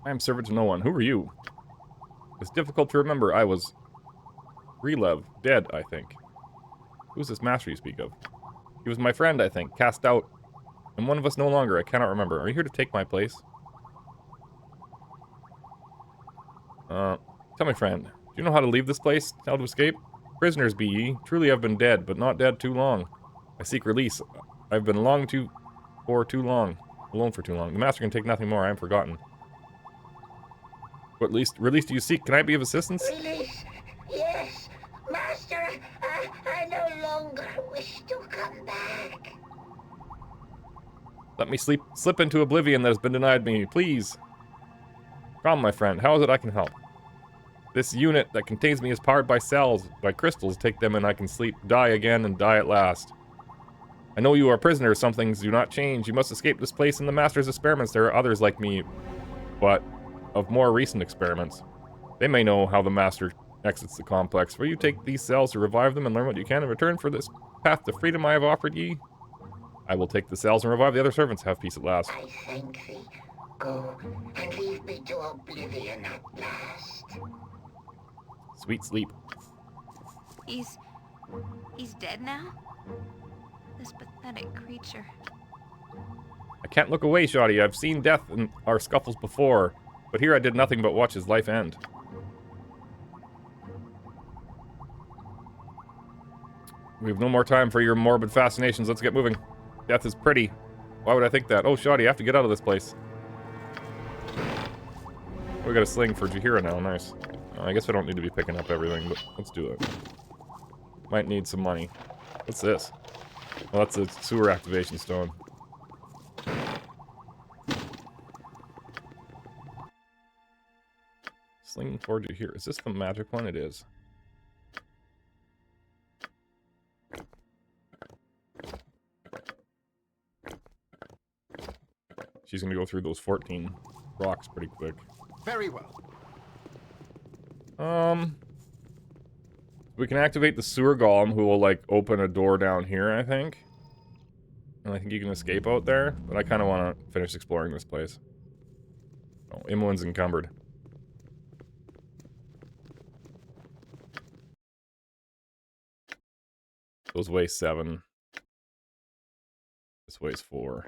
I am servant to no one. Who are you? It's difficult to remember. I was... Relive. Dead, I think. Who's this master you speak of? He was my friend, I think. Cast out. And one of us no longer. I cannot remember. Are you here to take my place? Tell me, friend. Do you know how to leave this place? How to escape? Prisoners be ye. Truly I've been dead, but not dead too long. I seek release. I've been for too long. Alone for too long. The master can take nothing more. I am forgotten. What release do you seek? Can I be of assistance? Release? Yes, Master. I no longer wish to come back. Let me slip into oblivion that has been denied me, please. Come, my friend. How is it I can help? This unit that contains me is powered by cells, by crystals. Take them and I can sleep, die again, and die at last. I know you are a prisoner. Some things do not change. You must escape this place in the Master's experiments. There are others like me, but of more recent experiments. They may know how the Master exits the complex. Will you take these cells to revive them and learn what you can in return for this path to freedom I have offered ye? I will take the cells and revive the other servants. Have peace at last. I thank thee. Go and leave me to oblivion at last. Sweet sleep. He's dead now? This pathetic creature. I can't look away, Shoddy. I've seen death in our scuffles before, but here I did nothing but watch his life end. We have no more time for your morbid fascinations. Let's get moving. Death is pretty. Why would I think that? Oh, Shoddy, I have to get out of this place. We got a sling for Jahira now. Nice. I guess I don't need to be picking up everything, but let's do it. Might need some money. What's this? Oh, that's a sewer activation stone. Sling for Jahira. Is this the magic one? It is. She's gonna go through those 14 rocks pretty quick. Very well. We can activate the sewer golem, who will, like, open a door down here, I think. And I think you can escape out there, but I kind of want to finish exploring this place. Oh, Imlin's encumbered. Those weigh 7. This weighs 4.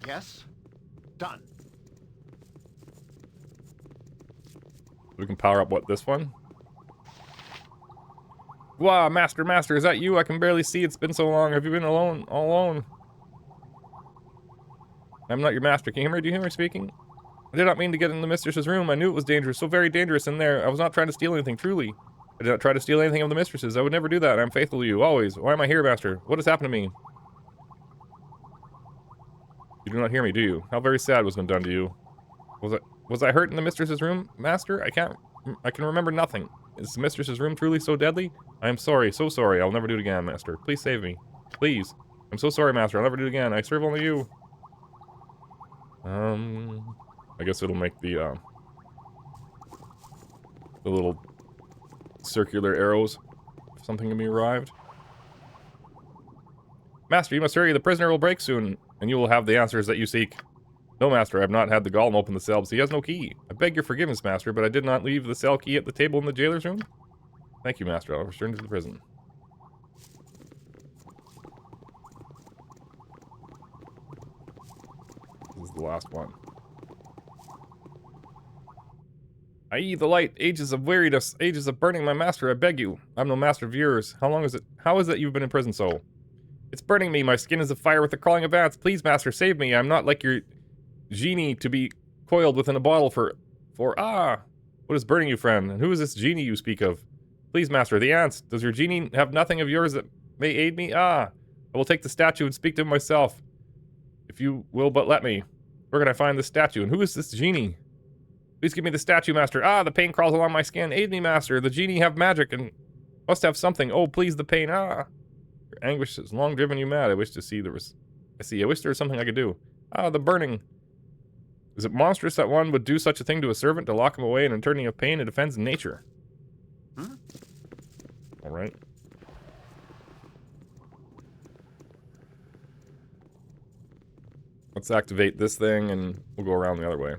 Yes? Done. We can power up, what, this one? Wow, Master, is that you? I can barely see. It's been so long. Have you been alone? All alone? I'm not your master. Can you hear me? Do you hear me speaking? I did not mean to get in the mistress's room. I knew it was dangerous. So very dangerous in there. I was not trying to steal anything, truly. I did not try to steal anything of the mistress's. I would never do that. I'm faithful to you, always. Why am I here, Master? What has happened to me? You do not hear me, do you? How very sad was been done to you. Was I hurt in the mistress's room, Master? I can remember nothing. Is the mistress's room truly so deadly? I am sorry, so sorry. I'll never do it again, Master. Please save me. Please. I'm so sorry, Master. I'll never do it again. I serve only you. I guess it'll make the little circular arrows if something can be arrived. Master, you must hurry. The prisoner will break soon, and you will have the answers that you seek. No, Master, I have not had the golem open the cells. He has no key. I beg your forgiveness, Master, but I did not leave the cell key at the table in the jailer's room. Thank you, Master. I'll return to the prison. This is the last one. I.e. the light, ages of weariness, ages of burning, my master, I beg you. I'm no master of yours. How is it you've been in prison so? It's burning me, my skin is afire with the crawling of ants. Please, master, save me. I'm not like your genie to be coiled within a bottle for what is burning you, friend? And who is this genie you speak of? Please, master, the ants. Does your genie have nothing of yours that may aid me? I will take the statue and speak to him myself. If you will but let me. Where can I find this statue? And who is this genie? Please give me the statue, master. The pain crawls along my skin. Aid me, master. The genie have magic and must have something. Oh, please, the pain. Your anguish has long driven you mad. I wish there was something I could do. The burning. Is it monstrous that one would do such a thing to a servant to lock him away in an eternity of pain? It offends nature. Alright. Let's activate this thing and we'll go around the other way.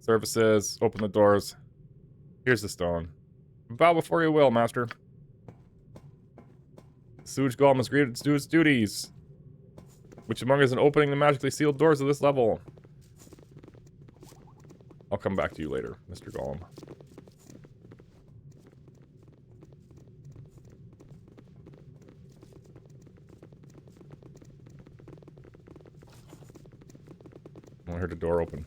Services, open the doors. Here's the stone. Bow before you will, master. The sewage golem has agreed to do its duties. Which among us is opening the magically sealed doors of this level? I'll come back to you later, Mr. Golem. I heard a door open.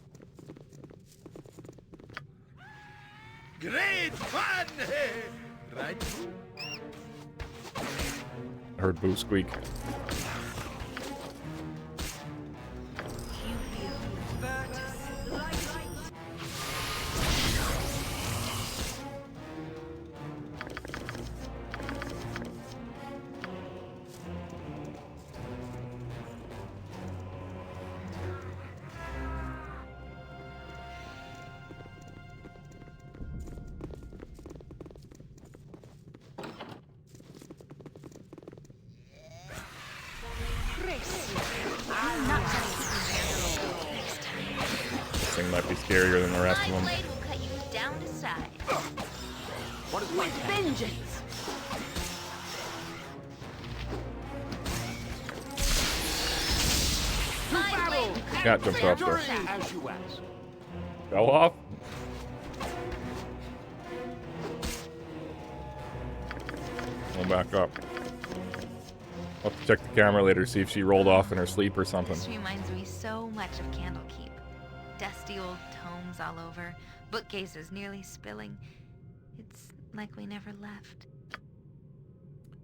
Great fun! Right? I heard Boo squeak. Thing might be scarier than the rest of them. My blade will cut you down to size. What is my Vengeance! My blade will cut Cat you jumped down off to there. size. as you ask? Fell off? We'll back up. I'll have to check the camera later, see if she rolled off in her sleep or something. This reminds me so much of Candlekeep. Dusty old tomes all over, bookcases nearly spilling. It's like we never left.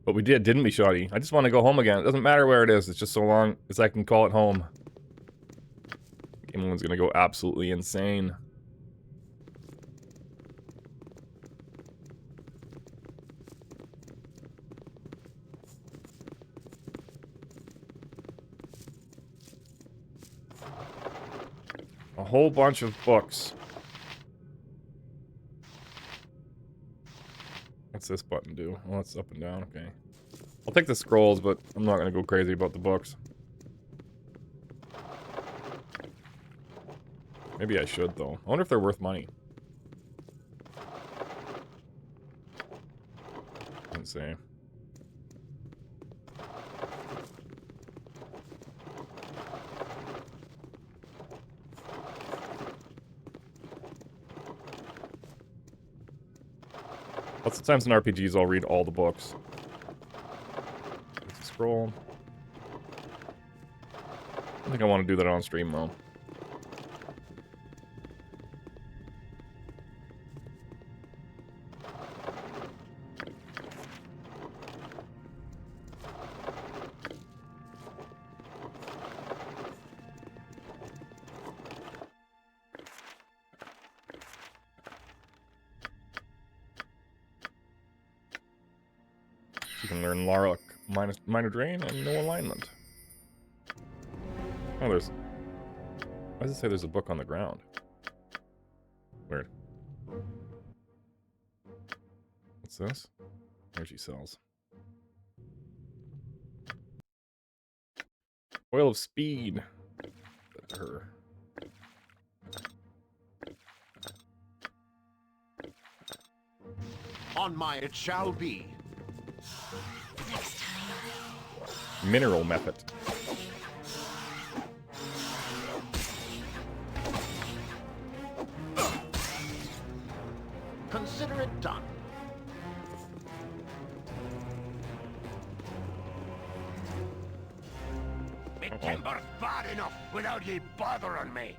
But we did, didn't we, Shoddy? I just want to go home again. It doesn't matter where it is, it's just so long as I can call it home. Game One's gonna go absolutely insane. A whole bunch of books. What's this button do? Oh, it's up and down. Okay. I'll take the scrolls, but I'm not going to go crazy about the books. Maybe I should, though. I wonder if they're worth money. Let's see. Lots of times in RPGs, I'll read all the books. There's a scroll. I think I want to do that on stream, though. You can learn Larlock minor drain and no alignment. Oh, there's... Why does it say there's a book on the ground? Weird. What's this? Energy cells. Oil of speed. Her. On my it shall be. Next time. Mineral method. Consider it done. Me timber's bad enough without ye bothering me.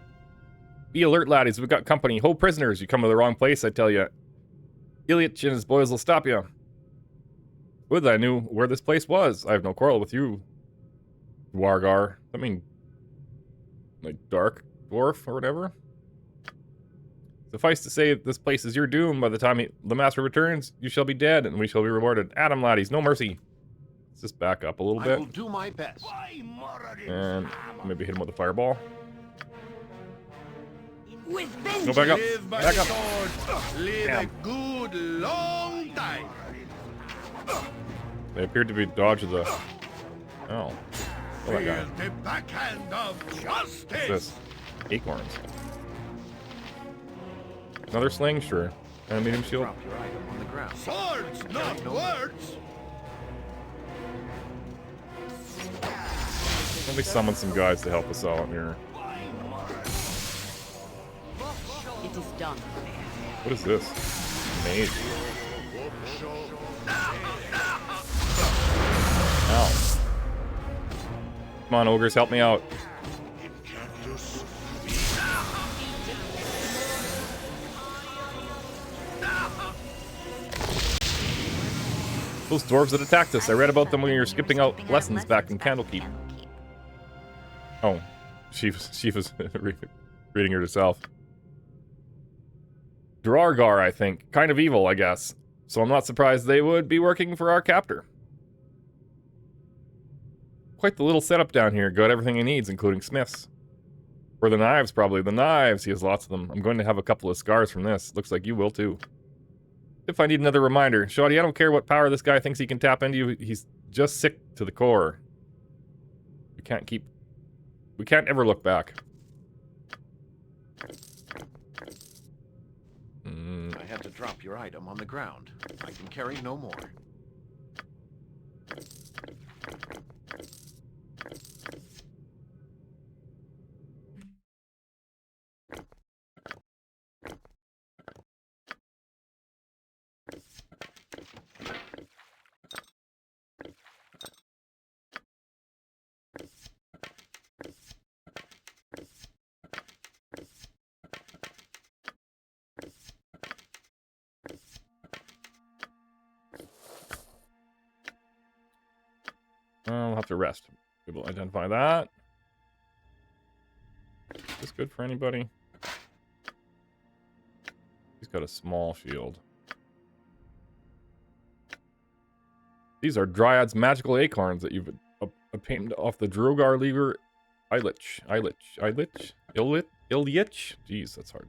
Be alert, laddies. We've got company. Hold prisoners. You come to the wrong place, I tell you. Ilyich and his boys will stop you. Would that I knew where this place was. I have no quarrel with you, Dwargar. I mean, like dark dwarf or whatever. Suffice to say, this place is your doom. By the time the master returns, you shall be dead, and we shall be rewarded. Adam, laddies, no mercy. Let's just back up a little I bit. will do my best. And maybe hit him with a fireball. With Go back up. Live by Back the up. sword. Live Damn. a good long time. They appeared to be dodging the... Oh. What Feel that guy? the backhand of justice. What's this? Acorns. Another sling? Sure. And a medium shield? Drop your item on the ground. Swords, not words. Let me summon some guys to help us out here. It is done. What is this? Mage. Ow. Come on, ogres, help me out. Those dwarves that attacked us. I read about them when you were skipping out lessons back in Candlekeep. Oh, she was reading it herself. Drargar, I think. Kind of evil, I guess. So I'm not surprised they would be working for our captor. Quite the little setup down here. Got everything he needs, including smiths. For the knives, probably. The knives, he has lots of them. I'm going to have a couple of scars from this. Looks like you will, too. If I need another reminder. Shoddy, I don't care what power this guy thinks he can tap into. He's just sick to the core. We can't ever look back. I had to drop your item on the ground. I can carry no more. I'll have to rest. We will identify that. Is this good for anybody? He's got a small shield. These are Dryad's magical acorns that you've obtained off the Drogar leader Ilyich. Jeez, that's hard.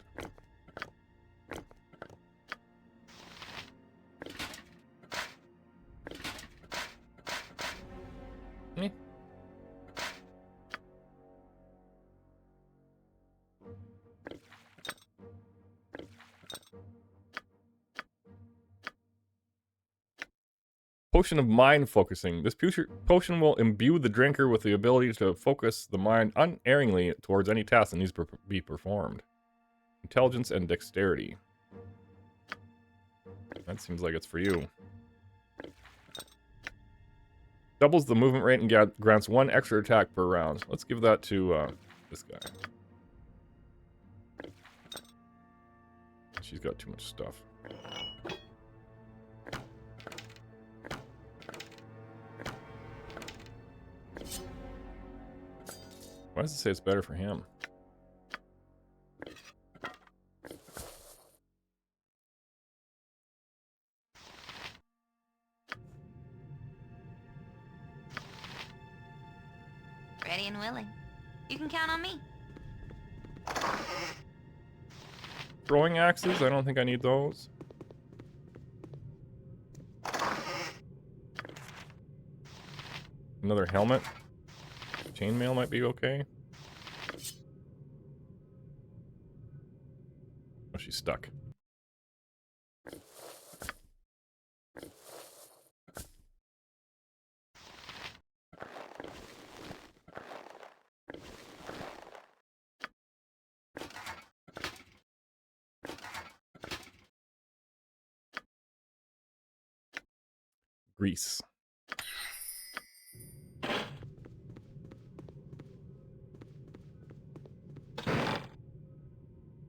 Eh. Potion of mind focusing. This potion will imbue the drinker with the ability to focus the mind unerringly towards any task that needs to be performed. Intelligence and dexterity. That seems like it's for you. Doubles the movement rate and grants 1 extra attack per round. Let's give that to this guy. She's got too much stuff. Why does it say it's better for him? Ready and willing. You can count on me. Throwing axes? I don't think I need those. Another helmet. Chainmail might be okay. Oh, she's stuck. Grease.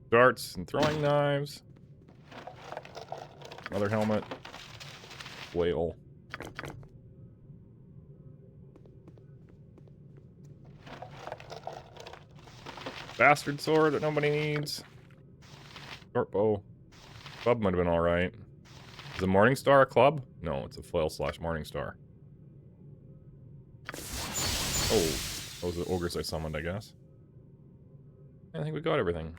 Darts and throwing knives. Another helmet. Whale. Bastard sword that nobody needs. Short bow. Club might have been alright. Is a Morning Star a club? No, it's a flail / Morning Star. Oh, those are the ogres I summoned, I guess. I think we got everything.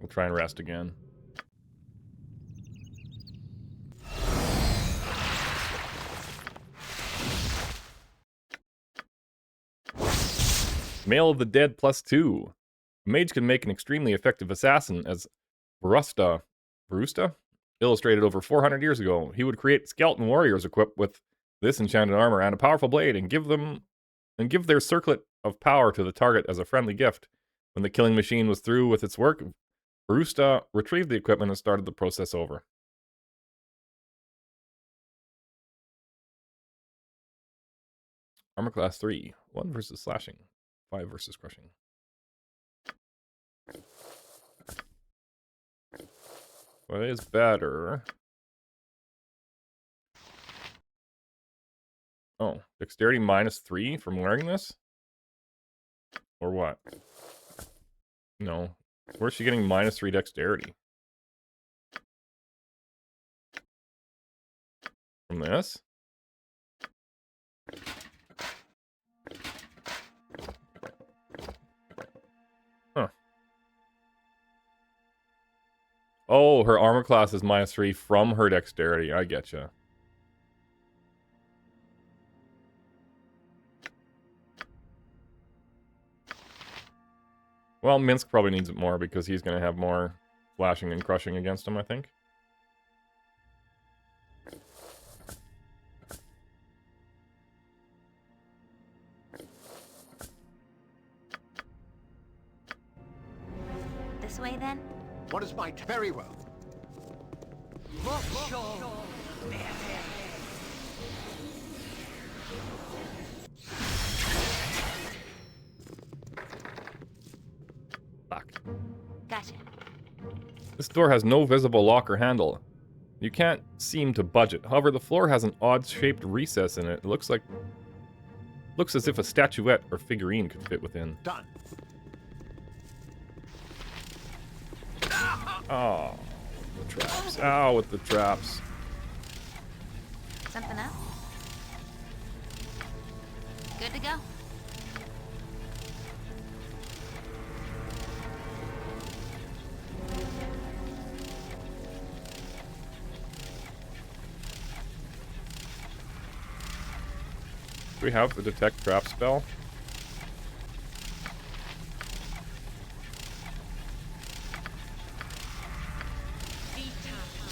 We'll try and rest again. Mail of the Dead +2. A mage can make an extremely effective assassin, as Barusta illustrated over 400 years ago. He would create skeleton warriors equipped with this enchanted armor and a powerful blade, and give their circlet of power to the target as a friendly gift. When the killing machine was through with its work, Barusta retrieved the equipment and started the process over. Armor class 3. 1 versus slashing. 5 versus crushing. What is better? Oh, dexterity -3 from wearing this? Or what? No. Where's she getting -3 dexterity? From this? Huh. Oh, her armor class is -3 from her dexterity. I getcha. Well, Minsk probably needs it more because he's going to have more slashing and crushing against him, I think. This way, then? What is my very well? Fuck. Gotcha. This door has no visible lock or handle. You can't seem to budge it. However, the floor has an odd-shaped recess in it. It looks as if a statuette or figurine could fit within. Done. Oh, the traps. Ow, with the traps. Something up? Good to go. Do we have the detect trap spell?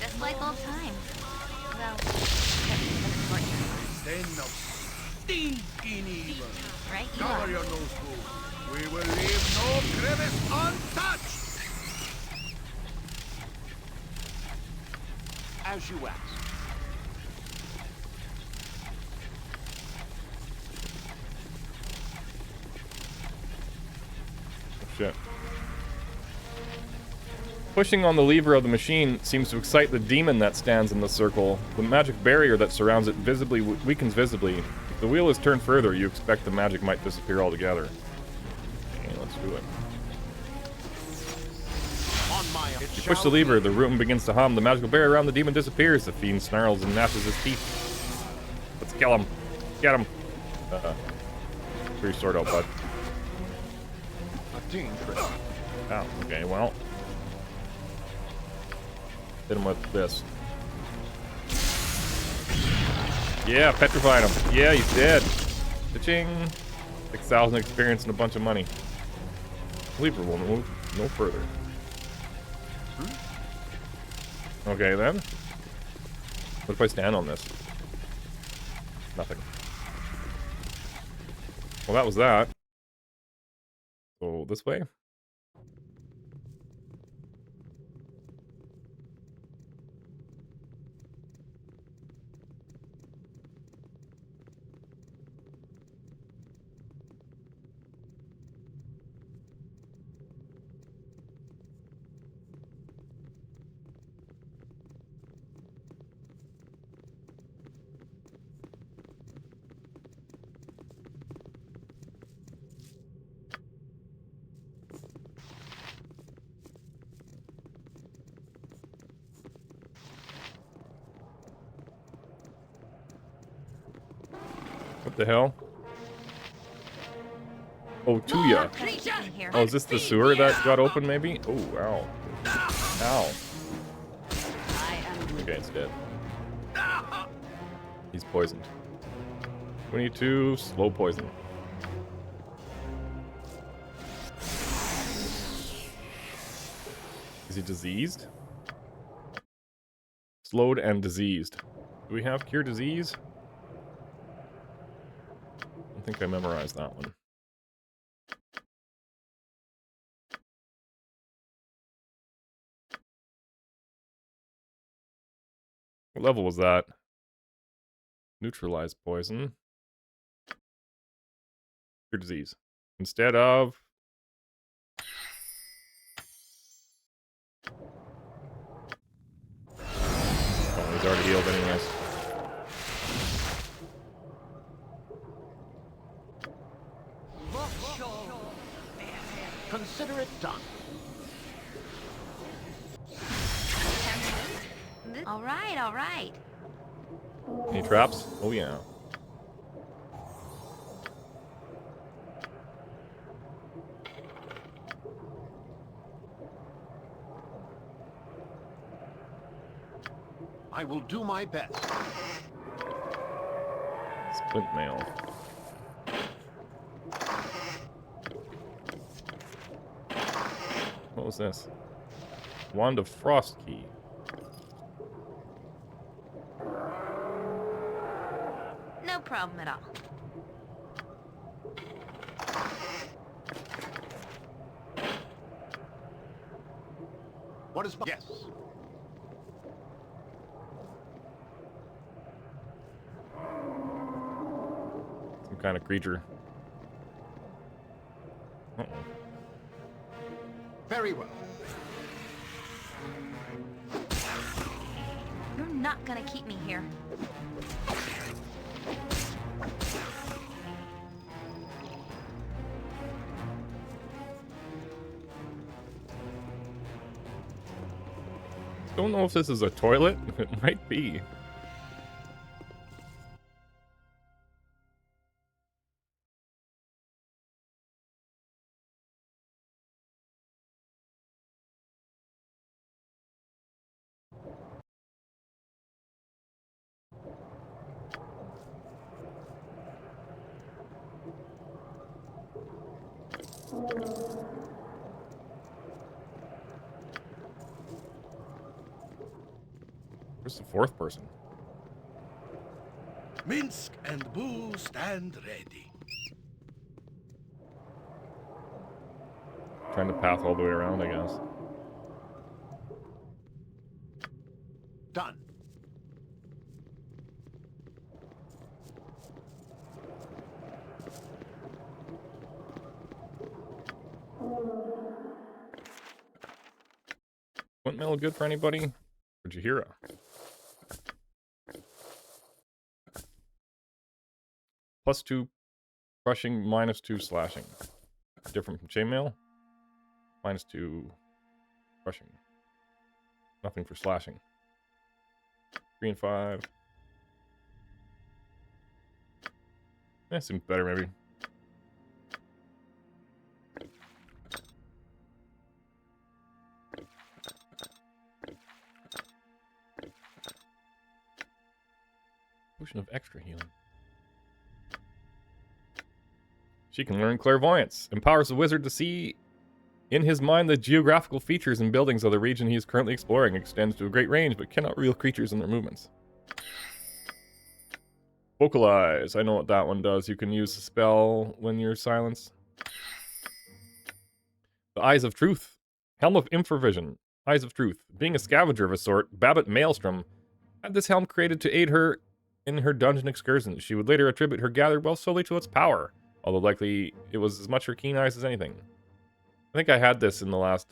Just like old times. Well, Then of stinking evil. right? You Cover are. your nose, fool. We will leave no crevice untouched. As you ask. Shit. Pushing on the lever of the machine seems to excite the demon that stands in the circle. The magic barrier that surrounds it visibly weakens visibly. If the wheel is turned further, you expect the magic might disappear altogether. Okay, let's do it. On my You push the lever, the room begins to hum. The magical barrier around the demon disappears. The fiend snarls and gnashes his teeth. Let's kill him. Get him. Put your sword out, bud. Oh, okay, well. Hit him with this. Yeah, petrified him. Yeah, he's dead. Cha-ching. 6,000 experience and a bunch of money. Lever will move no further. Okay, then. What if I stand on this? Nothing. Well, that was that. So, this way? What the hell? Oh, Tuya. Oh, is this the sewer that got open, maybe? Oh, ow. Ow. Okay, it's dead. He's poisoned. 22, slow poison. Is he diseased? Slowed and diseased. Do we have cure disease? I don't think I memorized that one. What level was that? Neutralize poison. Cure disease. Instead of... Oh, he's already healed anyways. Consider it done. All right, all right. Any traps? Oh yeah. I will do my best. Splint mail. What was this? Wand of Frost Key. No problem at all. What is... Yes. Some kind of creature. Uh-oh. Very well. You're not gonna keep me here. Don't know if this is a toilet. It might be. Where's the fourth person? Minsk and Boo stand ready. Trying to path all the way around, I guess. Done. Splint mail good for anybody? Or Jahira? +2 crushing, -2 slashing. Different from chainmail. -2 crushing. Nothing for slashing. 3 and 5. That seems better, maybe. Potion of extra healing. She can learn clairvoyance. Empowers the wizard to see In his mind, the geographical features and buildings of the region he is currently exploring extends to a great range, but cannot reveal creatures and their movements. Vocalize. I know what that one does. You can use the spell when you're silenced. The Eyes of Truth. Helm of Infravision. Eyes of Truth. Being a scavenger of a sort, Babbitt Maelstrom had this helm created to aid her in her dungeon excursions. She would later attribute her gathered wealth solely to its power, although likely it was as much her keen eyes as anything. I think I had this in the last,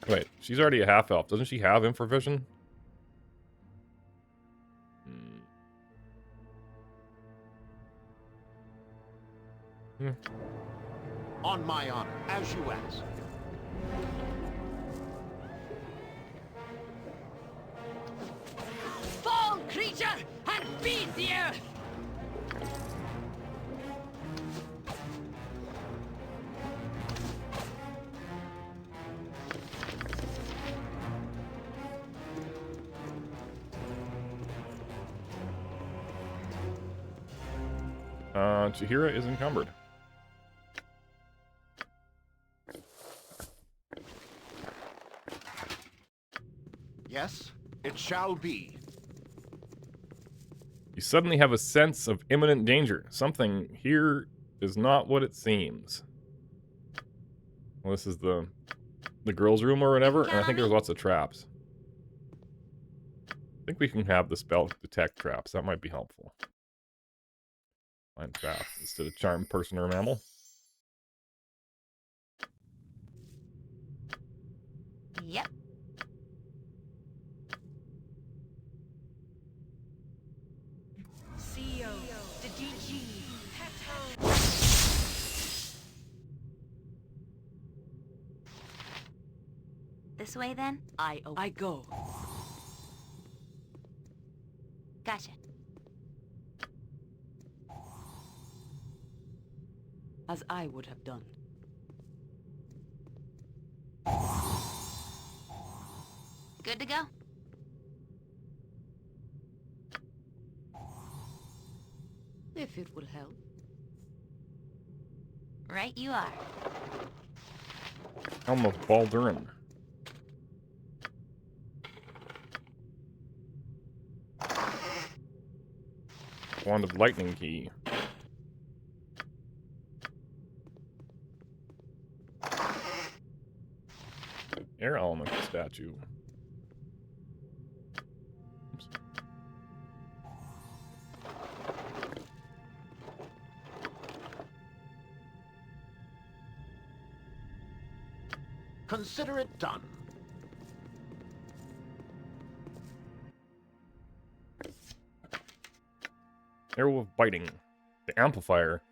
Wait, she's already a half-elf. Doesn't she have Infravision? On my honor, as you ask. Fall, creature, and feed the earth! Chihira is encumbered. Yes, it shall be. You suddenly have a sense of imminent danger. Something here is not what it seems. Well, this is the girls' room or whatever, and I think there's lots of traps. I think we can have the spell detect traps. That might be helpful. Find trap instead of charm person or mammal. Yep. CEO, the DG, This way then? I go. Gotcha. As I would have done. Good to go? If it will help. Right you are. Helm of Baldur. Wand of Lightning Key. Air element statue. Oops. Consider it done. Arrow of Biting. The Amplifier.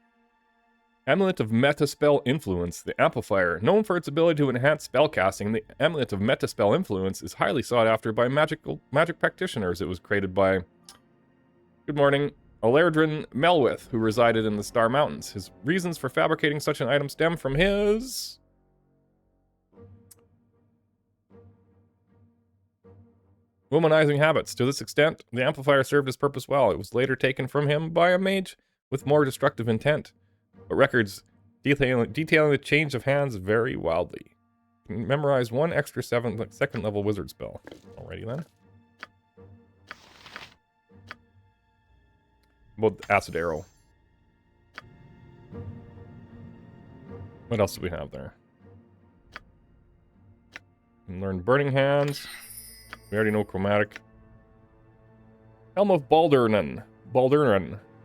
Amulet of Metaspell Influence. The Amplifier. Known for its ability to enhance spellcasting, the Amulet of Metaspell Influence is highly sought after by magic practitioners. It was created by, good morning, Alerdrin Melwith, who resided in the Star Mountains. His reasons for fabricating such an item stem from his womanizing habits. To this extent, the amplifier served his purpose well. It was later taken from him by a mage with more destructive intent. But records detailing the change of hands vary wildly. You can memorize one extra second level wizard spell. Alrighty then. About Acid Arrow. What else do we have there? You can learn Burning Hands. We already know Chromatic. Helm of Baldurin.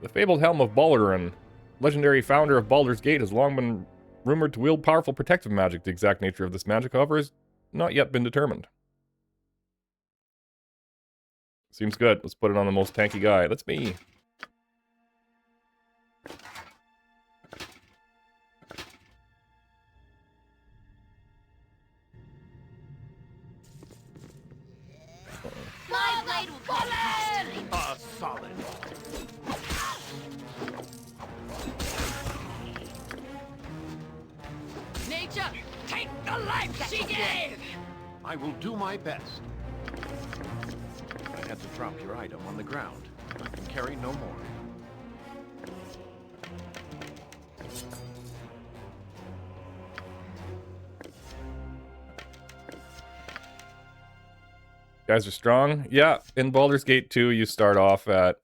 The fabled Helm of Baldurin, legendary founder of Baldur's Gate, has long been rumored to wield powerful protective magic. The exact nature of this magic, however, has not yet been determined. Seems good. Let's put it on the most tanky guy. That's me. My blade will cut Solid. Nature, take the life she gave! I will do my best. I had to drop your item on the ground. I can carry no more. Guys are strong. Yeah, in Baldur's Gate 2, you start off at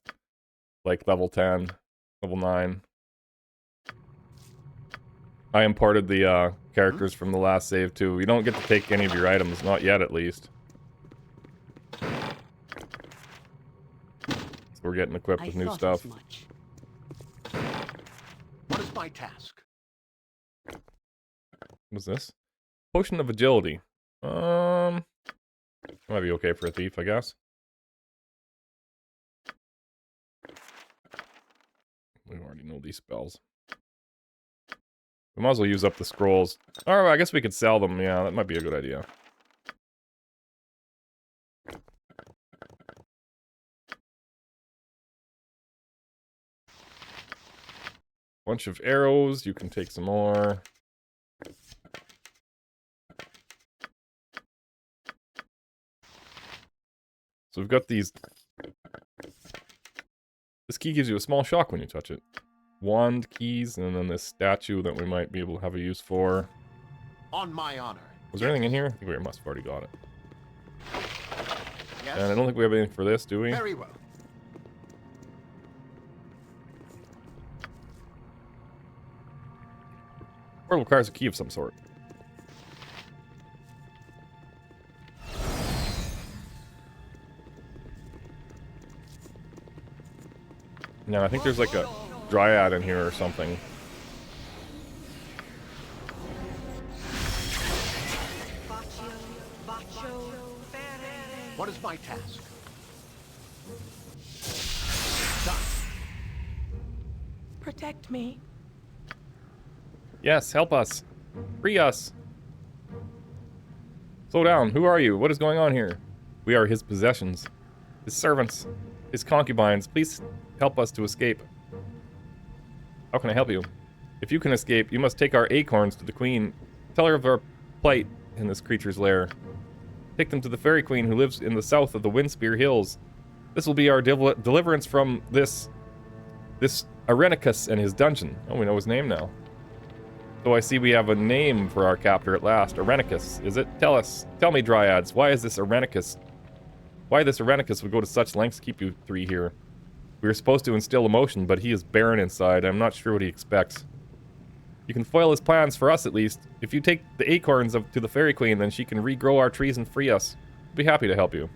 like level 10, level 9. I imported the characters from the last save too. You don't get to take any of your items, not yet at least. So we're getting equipped with new stuff. What is my task? What's this? Potion of agility. Might be okay for a thief, I guess. We already know these spells. We might as well use up the scrolls. Or I guess we could sell them. Yeah, that might be a good idea. Bunch of arrows. You can take some more. So we've got these. This key gives you a small shock when you touch it. Wand keys, and then this statue that we might be able to have a use for. On my honor. Was there anything in here? I think we must have already got it. Yes. And I don't think we have anything for this, do we? Very well. Or it requires a key of some sort. No, I think there's like a dryad in here or something. What is my task? Protect me. Yes, help us. Free us. Slow down. Who are you? What is going on here? We are his possessions. His servants. His concubines. Please help us to escape. How can I help you? If you can escape, you must take our acorns to the queen. Tell her of our plight in this creature's lair. Take them to the fairy queen who lives in the south of the Windspear Hills. This will be our deliverance from this Arenicus and his dungeon. Oh, we know his name now. So I see we have a name for our captor at last. Arenicus, is it? Tell us. Tell me, Dryads, why is this Arenicus? Why this Arenicus would go to such lengths to keep you three here? We were supposed to instill emotion, but he is barren inside. I'm not sure what he expects. You can foil his plans for us, at least. If you take the acorns to the fairy queen, then she can regrow our trees and free us. I'll be happy to help you.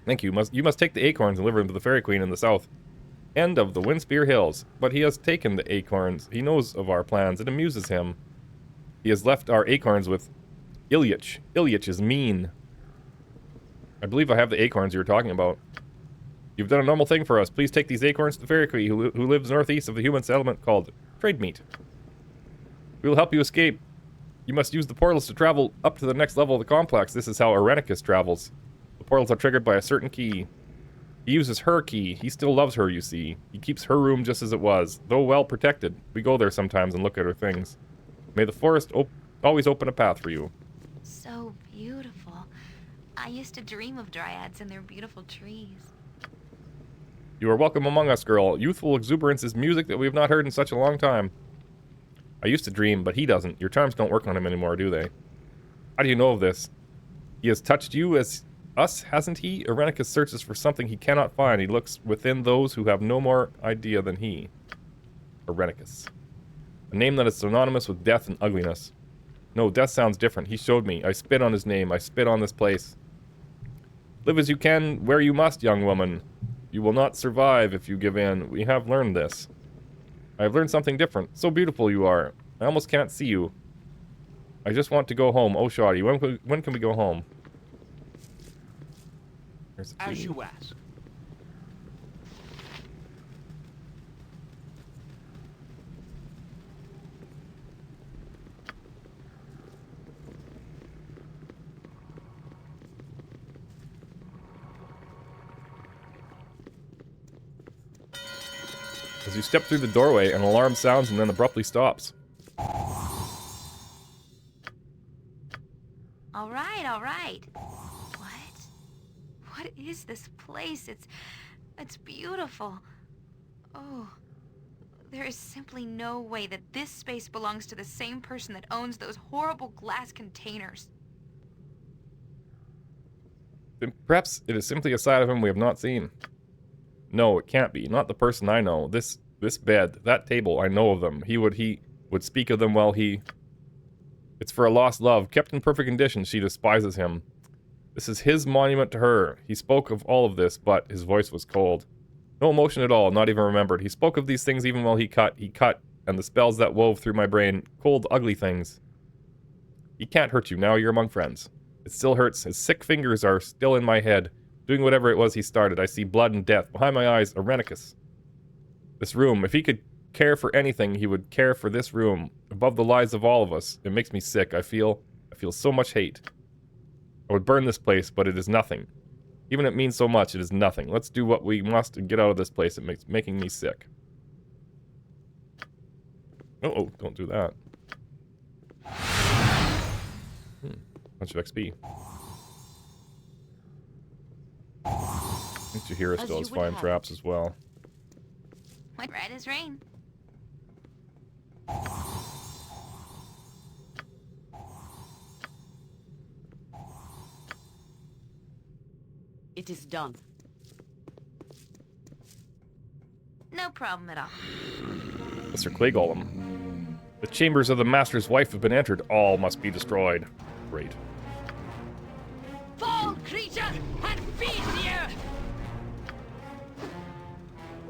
Thank you. You must take the acorns and deliver them to the fairy queen in the south end of the Windspear Hills. But he has taken the acorns. He knows of our plans. It amuses him. He has left our acorns with Ilyich. Ilyich is mean. I believe I have the acorns you were talking about. You've done a normal thing for us. Please take these acorns to the fairy queen who lives northeast of the human settlement called Trademeat. We will help you escape. You must use the portals to travel up to the next level of the complex. This is how Arenicus travels. The portals are triggered by a certain key. He uses her key. He still loves her, you see. He keeps her room just as it was, though well protected. We go there sometimes and look at her things. May the forest always open a path for you. So beautiful. I used to dream of dryads and their beautiful trees. You are welcome among us, girl. Youthful exuberance is music that we have not heard in such a long time. I used to dream, but he doesn't. Your charms don't work on him anymore, do they? How do you know of this? He has touched you as us, hasn't he? Arenicus searches for something he cannot find. He looks within those who have no more idea than he. Arenicus. A name that is synonymous with death and ugliness. No, death sounds different. He showed me. I spit on his name. I spit on this place. Live as you can, where you must, young woman. You will not survive if you give in. We have learned this. I have learned something different. So beautiful you are. I almost can't see you. I just want to go home. Oh, shoddy. When can we go home? As you ask. As you step through the doorway, an alarm sounds and then abruptly stops. All right. What is this place? It's beautiful. Oh, there is simply no way that this space belongs to the same person that owns those horrible glass containers. Then perhaps it is simply a side of him we have not seen. No, it can't be. Not the person I know. This bed, that table, I know of them. He would speak of them while he... It's for a lost love. Kept in perfect condition, she despises him. This is his monument to her. He spoke of all of this, but his voice was cold. No emotion at all, not even remembered. He spoke of these things even while he cut, and the spells that wove through my brain. Cold, ugly things. He can't hurt you, now you're among friends. It still hurts. His sick fingers are still in my head, doing whatever it was he started. I see blood and death. Behind my eyes, Arenicus. This room, if he could care for anything, he would care for this room. Above the lives of all of us. It makes me sick. I feel so much hate. I would burn this place, but it is nothing. Even it means so much, it is nothing. Let's do what we must and get out of this place. It makes making me sick. Oh, don't do that. Bunch of XP. Chihira still has 5 traps as well. Went right as rain. It is done. No problem at all. Mr. Clay Golem. The chambers of the Master's wife have been entered. All must be destroyed. Great. Fall, creature, and feed the earth!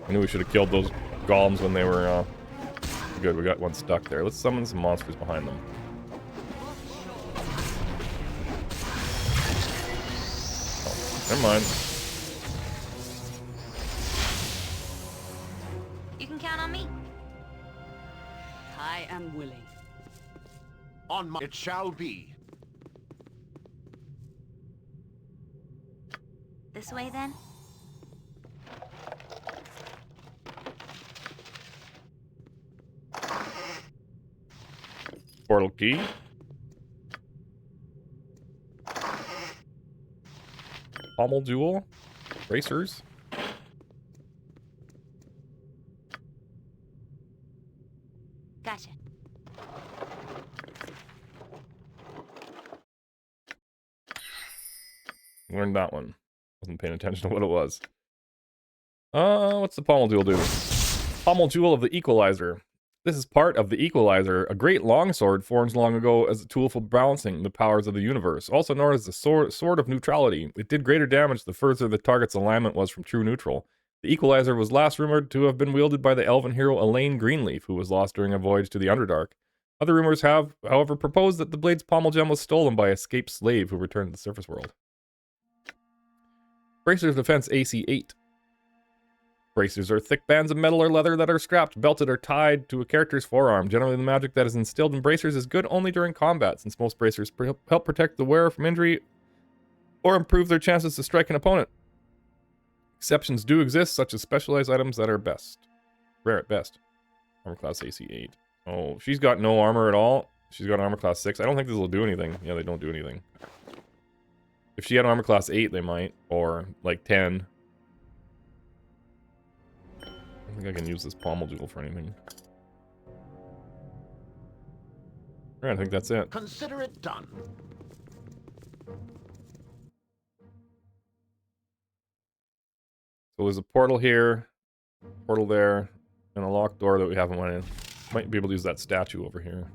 I knew we should have killed those golems when they were, Good, we got one stuck there. Let's summon some monsters behind them. Oh, never mind. You can count on me. I am willing. On my... It shall be. This way, then? Portal key. Pommel jewel. Bracers. Gotcha. Learned that one. Wasn't paying attention to what it was. What's the pommel jewel do? Pommel jewel of the Equalizer. This is part of the Equalizer, a great longsword forged long ago as a tool for balancing the powers of the universe, also known as the sword of neutrality. It did greater damage the further the target's alignment was from true neutral. The Equalizer was last rumored to have been wielded by the elven hero Elaine Greenleaf, who was lost during a voyage to the Underdark. Other rumors have, however, proposed that the blade's pommel gem was stolen by a escaped slave who returned to the surface world. Bracers defense AC 8. Bracers are thick bands of metal or leather that are strapped, belted, or tied to a character's forearm. Generally, the magic that is instilled in bracers is good only during combat, since most bracers help protect the wearer from injury or improve their chances to strike an opponent. Exceptions do exist, such as specialized items that are rare at best. Armor class AC 8. Oh, she's got no armor at all. She's got armor class 6. I don't think this will do anything. Yeah, they don't do anything. If she had armor class 8, they might. Or, like, 10. I don't think I can use this pommel jewel for anything. Alright, I think that's it. Consider it done. So there's a portal here, portal there, and a locked door that we haven't went in. Might be able to use that statue over here.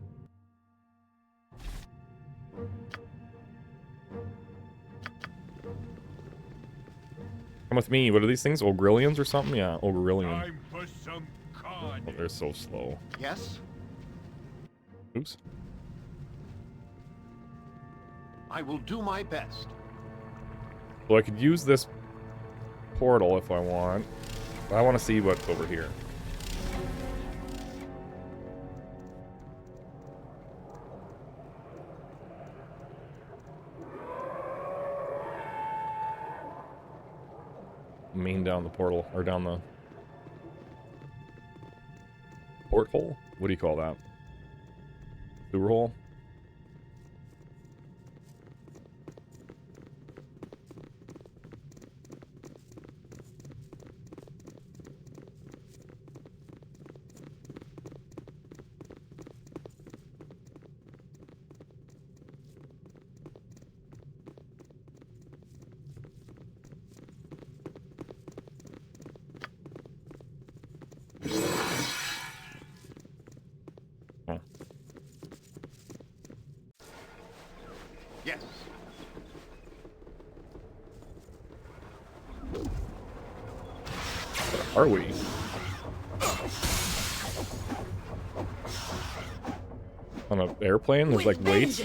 Come with me. What are these things? Ogrillians or something? Yeah, Ogrillian. Time for some cod. Oh, they're so slow. Yes? Oops. I will do my best. So I could use this portal if I want. But I want to see what's over here. Main down the portal, or down the porthole? What do you call that? Sewer hole? Yes. Where are we? On an airplane? There's like weights?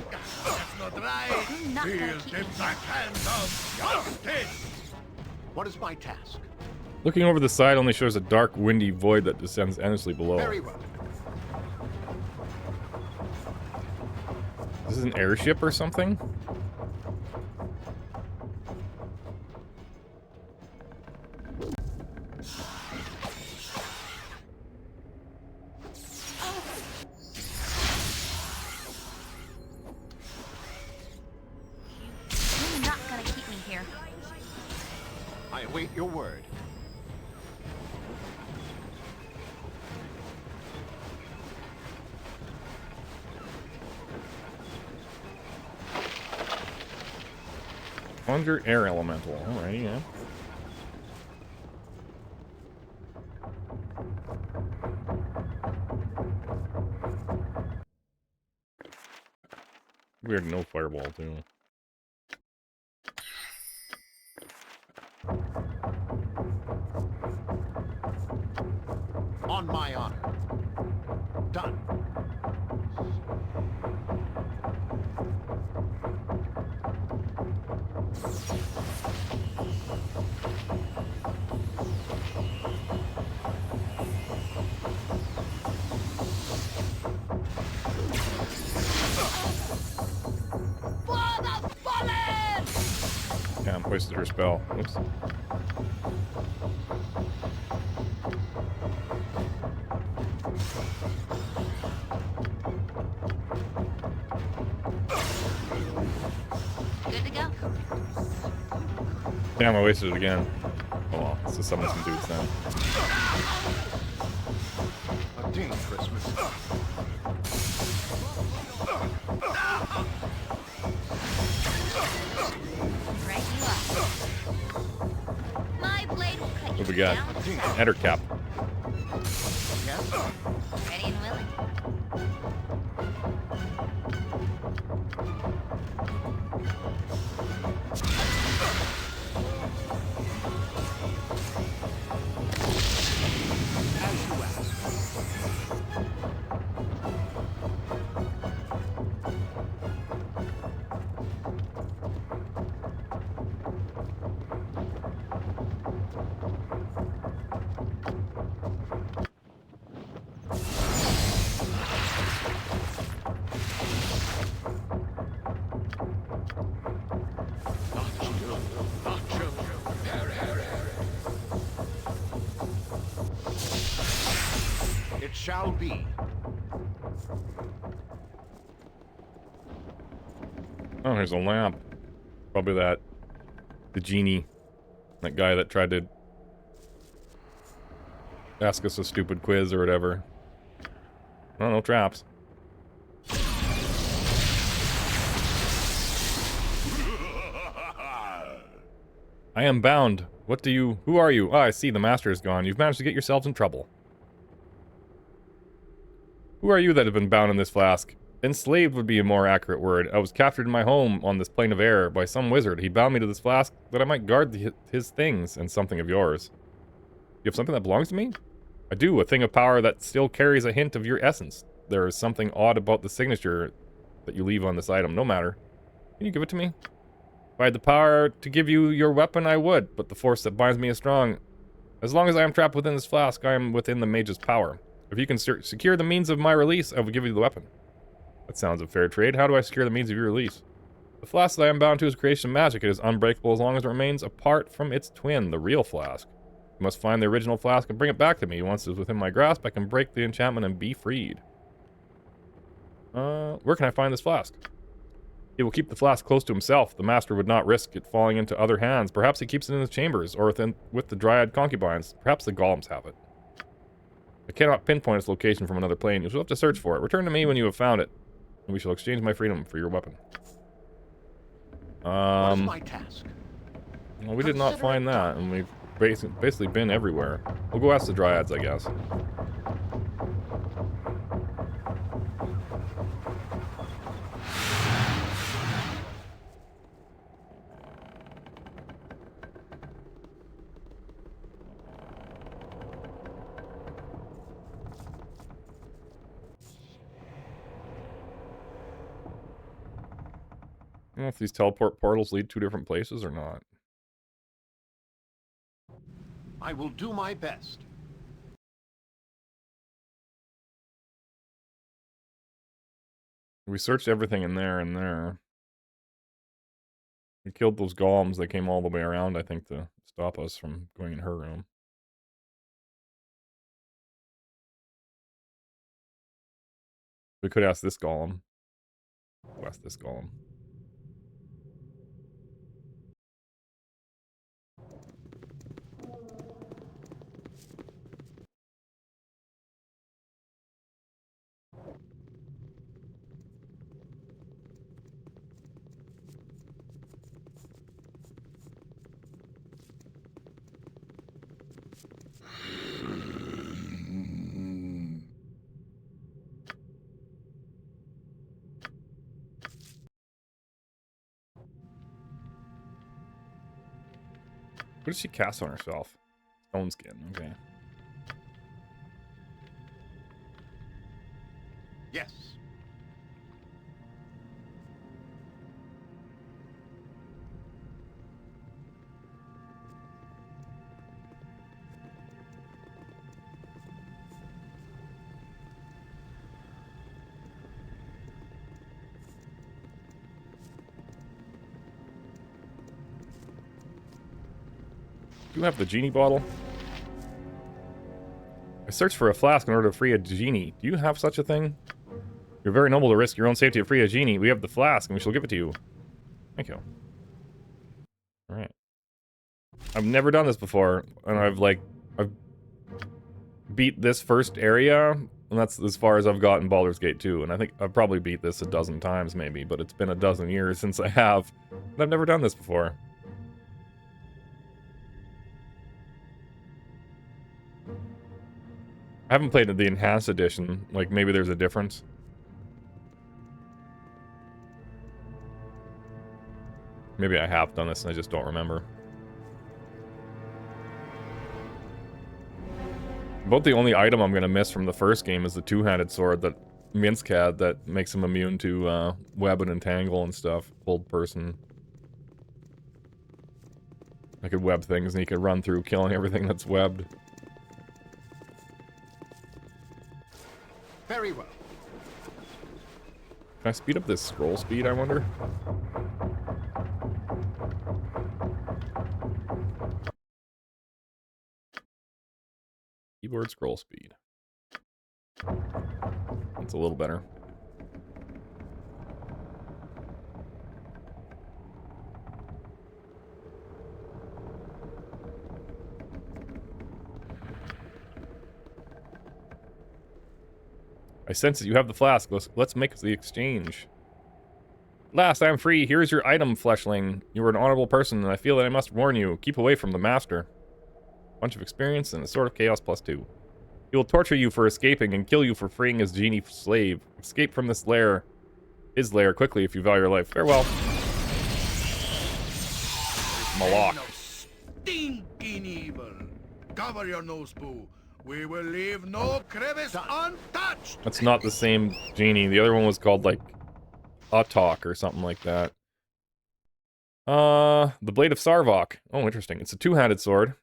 That's not right. You're not gonna Feel keep the me. backhand of justice. What is my task? Looking over the side only shows a dark, windy void that descends endlessly below. Very well. This is an airship or something? You're not gonna keep me here. I await your word. Conjure air elemental. Alrighty, yeah. Weird, no fireball too. On my honor. Done. Yeah, I'm wasted her spell. Oops. Good to go. Damn, I wasted it again. Oh well, let's just summon some dudes then. A ding Christmas. Right you up. My blade will cut What you we got? down to size. Enter cap. Yes? Ready and willing. As you ask. Not you. Not you. It shall be. Oh, there's a lamp. Probably the genie. That guy that tried to ask us a stupid quiz or whatever. Oh, no traps. I am bound. Who are you? Ah, I see, the master is gone. You've managed to get yourselves in trouble. Who are you that have been bound in this flask? Enslaved would be a more accurate word. I was captured in my home on this plane of air by some wizard. He bound me to this flask that I might guard his things and something of yours. You have something that belongs to me? I do, a thing of power that still carries a hint of your essence. There is something odd about the signature that you leave on this item. No matter. Can you give it to me? If I had the power to give you your weapon, I would, but the force that binds me is strong. As long as I am trapped within this flask, I am within the mage's power. If you can secure the means of my release, I will give you the weapon. That sounds a fair trade. How do I secure the means of your release? The flask that I am bound to is creation magic. It is unbreakable as long as it remains apart from its twin, the real flask. You must find the original flask and bring it back to me. Once it is within my grasp, I can break the enchantment and be freed. Where can I find this flask? He will keep the flask close to himself. The master would not risk it falling into other hands. Perhaps he keeps it in his chambers, or with the dryad concubines. Perhaps the golems have it. I cannot pinpoint its location from another plane. You shall have to search for it. Return to me when you have found it, and we shall exchange my freedom for your weapon. What is my task? Well, we did not find that, and we've basically been everywhere. We'll go ask the dryads, I guess. I don't know if these teleport portals lead to different places or not. I will do my best. We searched everything in there and there. We killed those golems that came all the way around, I think, to stop us from going in her room. We could ask this golem. We'll ask this golem. What did she cast on herself? Stone skin, okay. Yes. Do you have the genie bottle? I searched for a flask in order to free a genie. Do you have such a thing? You're very noble to risk your own safety to free a genie. We have the flask, and we shall give it to you. Thank you. Alright. I've never done this before, and I've beat this first area, and that's as far as I've gotten Baldur's Gate 2, and I think I've probably beat this a dozen times, maybe, but it's been a dozen years since I have. And I've never done this before. I haven't played the Enhanced Edition. Like, maybe there's a difference. Maybe I have done this and I just don't remember. About the only item I'm going to miss from the first game is the two-handed sword that Minsk had that makes him immune to web and entangle and stuff. Hold person. I could web things and he could run through killing everything that's webbed. Very well. Can I speed up this scroll speed, I wonder? Keyboard scroll speed. It's a little better. I sense that you have the flask. Let's make the exchange. Last, I am free. Here is your item, fleshling. You are an honorable person, and I feel that I must warn you. Keep away from the master. Bunch of experience and a sword of chaos +2. He will torture you for escaping and kill you for freeing his genie slave. Escape from this lair, his lair, quickly if you value your life. Farewell. Malak. Stinking evil. Cover your nose, Boo. We will leave no crevice untouched. That's not the same genie. The other one was called, like, Atok or something like that. The Blade of Sarvok. Oh, interesting. It's a two-handed sword.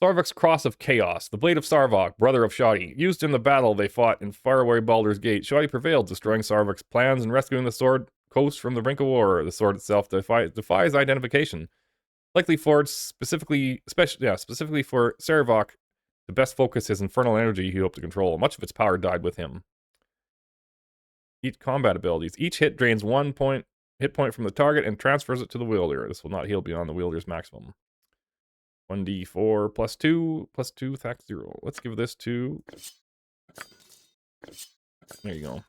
Sarvok's Cross of Chaos. The Blade of Sarvok, brother of Shoddy. Used in the battle they fought in faraway Baldur's Gate, Shoddy prevailed, destroying Sarvok's plans and rescuing the sword coast from the brink of war. The sword itself defies identification. Likely forged specifically for Sarvok to best focus his infernal energy he hoped to control. Much of its power died with him. Each combat abilities. Each hit drains 1 hit point from the target and transfers it to the wielder. This will not heal beyond the wielder's maximum. 1d4 +2 attack 0. Let's give this to... There you go.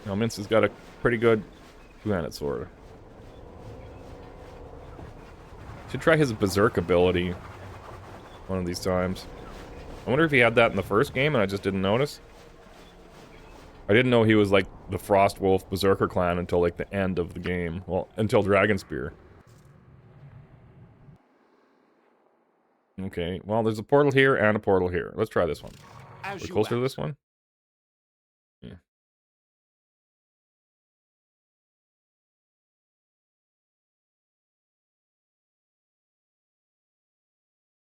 Now Mince has got a pretty good two-handed sword. Should try his Berserk ability one of these times. I wonder if he had that in the first game and I just didn't notice. I didn't know he was like the Frostwolf Berserker clan until like the end of the game. Well, until Dragonspear. Okay, well there's a portal here and a portal here. Let's try this one. We're closer to this one? Yeah.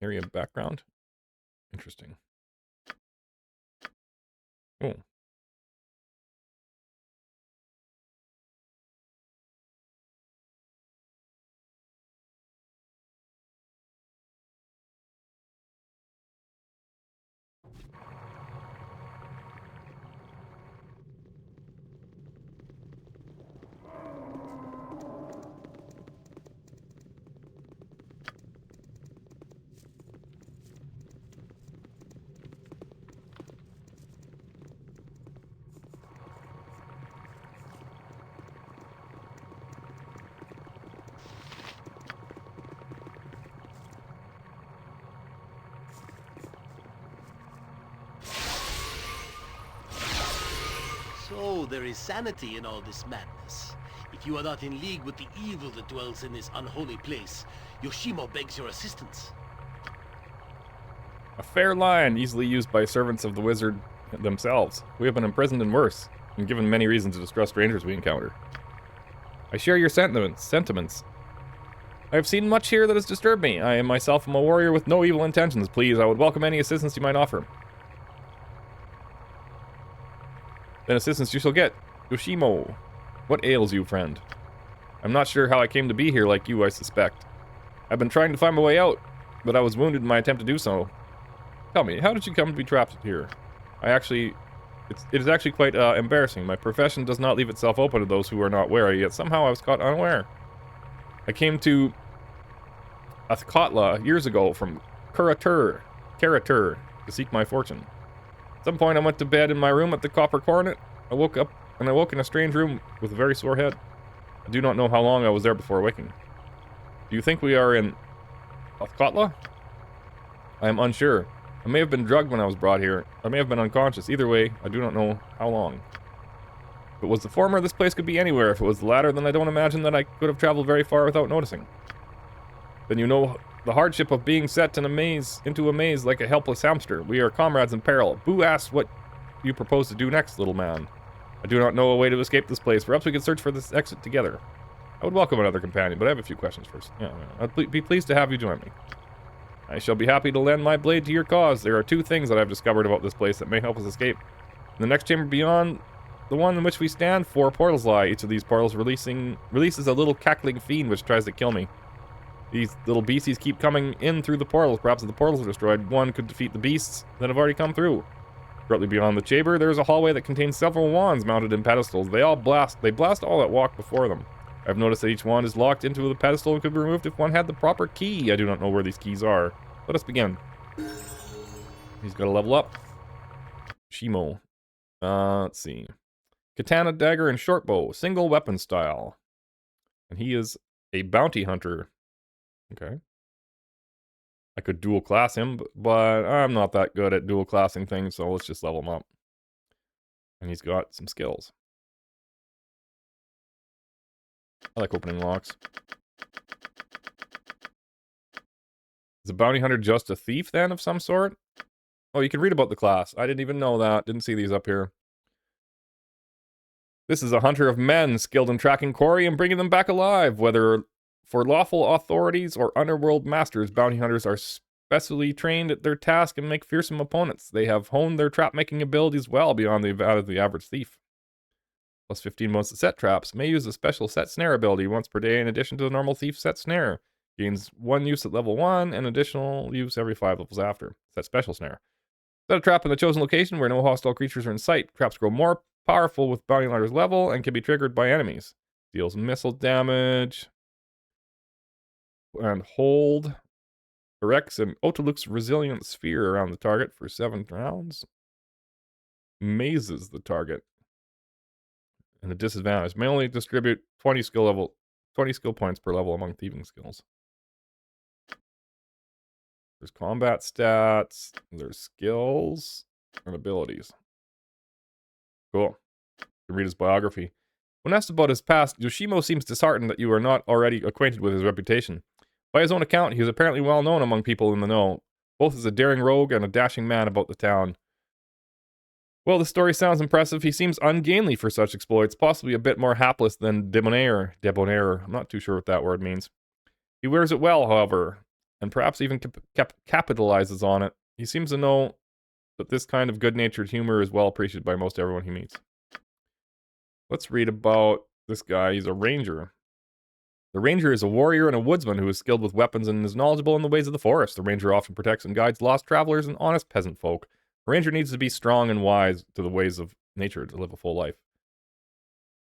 Area background. Interesting. Oh. So there is sanity in all this madness. If you are not in league with the evil that dwells in this unholy place, Yoshimo begs your assistance. A fair line, easily used by servants of the wizard themselves. We have been imprisoned and worse, and given many reasons to distrust strangers we encounter. I share your sentiments. I have seen much here that has disturbed me. I am myself a warrior with no evil intentions. Please, I would welcome any assistance you might offer. Then assistance you shall get. Yoshimo, what ails you, friend? I'm not sure how I came to be here like you, I suspect. I've been trying to find my way out, but I was wounded in my attempt to do so. Tell me, how did you come to be trapped here? It is actually quite embarrassing. My profession does not leave itself open to those who are not wary, yet somehow I was caught unaware. I came to Athkotla years ago from Karatur to seek my fortune. At some point I went to bed in my room at the Copper Coronet. I woke in a strange room with a very sore head. I do not know how long I was there before waking. Do you think we are in Athkotla? I am unsure. I may have been drugged when I was brought here. I may have been unconscious. Either way, I do not know how long. If it was the former, this place could be anywhere. If it was the latter, then I don't imagine that I could have traveled very far without noticing. Then you know the hardship of being set in into a maze like a helpless hamster. We are comrades in peril. Boo asks what you propose to do next, little man. I do not know a way to escape this place. Perhaps we could search for this exit together. I would welcome another companion, but I have a few questions first. I'd be pleased to have you join me. I shall be happy to lend my blade to your cause. There are two things that I've discovered about this place that may help us escape. In the next chamber beyond the one in which we stand, 4 portals lie. Each of these portals releases a little cackling fiend which tries to kill me. These little beasties keep coming in through the portals. Perhaps if the portals are destroyed, one could defeat the beasts that have already come through. Shortly beyond the chamber, there is a hallway that contains several wands mounted in pedestals. They blast all that walk before them. I've noticed that each wand is locked into the pedestal and could be removed if one had the proper key. I do not know where these keys are. Let us begin. He's got to level up. Shimo. Let's see. Katana, dagger, and short bow. Single weapon style. And he is a bounty hunter. Okay. I could dual class him, but I'm not that good at dual classing things, so let's just level him up. And he's got some skills. I like opening locks. Is a bounty hunter just a thief then of some sort? Oh, you can read about the class. I didn't even know that. Didn't see these up here. This is a hunter of men, skilled in tracking quarry and bringing them back alive. Whether for lawful authorities or underworld masters, bounty hunters are specially trained at their task and make fearsome opponents. They have honed their trap-making abilities well beyond the average thief. Plus 15 months to set traps. May use a special set snare ability once per day in addition to the normal thief set snare. Gains 1 use at level 1 and additional use every 5 levels after. Set special snare. Set a trap in the chosen location where no hostile creatures are in sight. Traps grow more powerful with bounty hunter's level and can be triggered by enemies. Deals missile damage. And hold. Erects an Otoluk's resilient sphere around the target for 7 rounds. Mazes the target. And a disadvantage. May only distribute 20 skill points per level among thieving skills. There's combat stats, there's skills, and abilities. Cool. You can read his biography. When asked about his past, Yoshimo seems disheartened that you are not already acquainted with his reputation. By his own account, he is apparently well known among people in the know, both as a daring rogue and a dashing man about the town. Well, the story sounds impressive. He seems ungainly for such exploits, possibly a bit more hapless than debonair. I'm not too sure what that word means. He wears it well, however. and perhaps even capitalizes on it. He seems to know that this kind of good-natured humor is well appreciated by most everyone he meets. Let's read about this guy. He's a ranger. The ranger is a warrior and a woodsman who is skilled with weapons and is knowledgeable in the ways of the forest. The ranger often protects and guides lost travelers and honest peasant folk. A ranger needs to be strong and wise to the ways of nature to live a full life.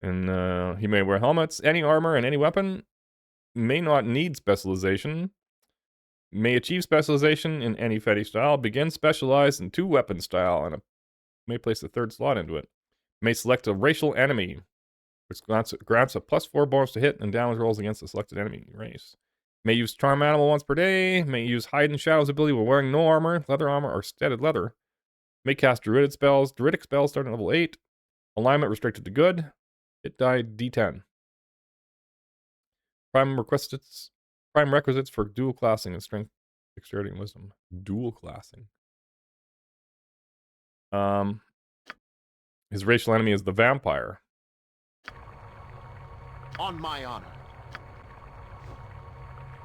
And he may wear helmets, any armor, and any weapon. May not need specialization. May achieve specialization in any fetish style. Begin specialized in 2 weapon style, and may place a 3rd slot into it. May select a racial enemy, which grants a +4 bonus to hit and damage rolls against the selected enemy race. May use charm animal once per day. May use hide and shadows ability while wearing no armor, leather armor, or studded leather. May cast druidic spells starting at level 8. Alignment restricted to good. Hit die D10. Prime requisites for dual classing and strength, dexterity, and wisdom. Dual classing. His racial enemy is the vampire. On my honor.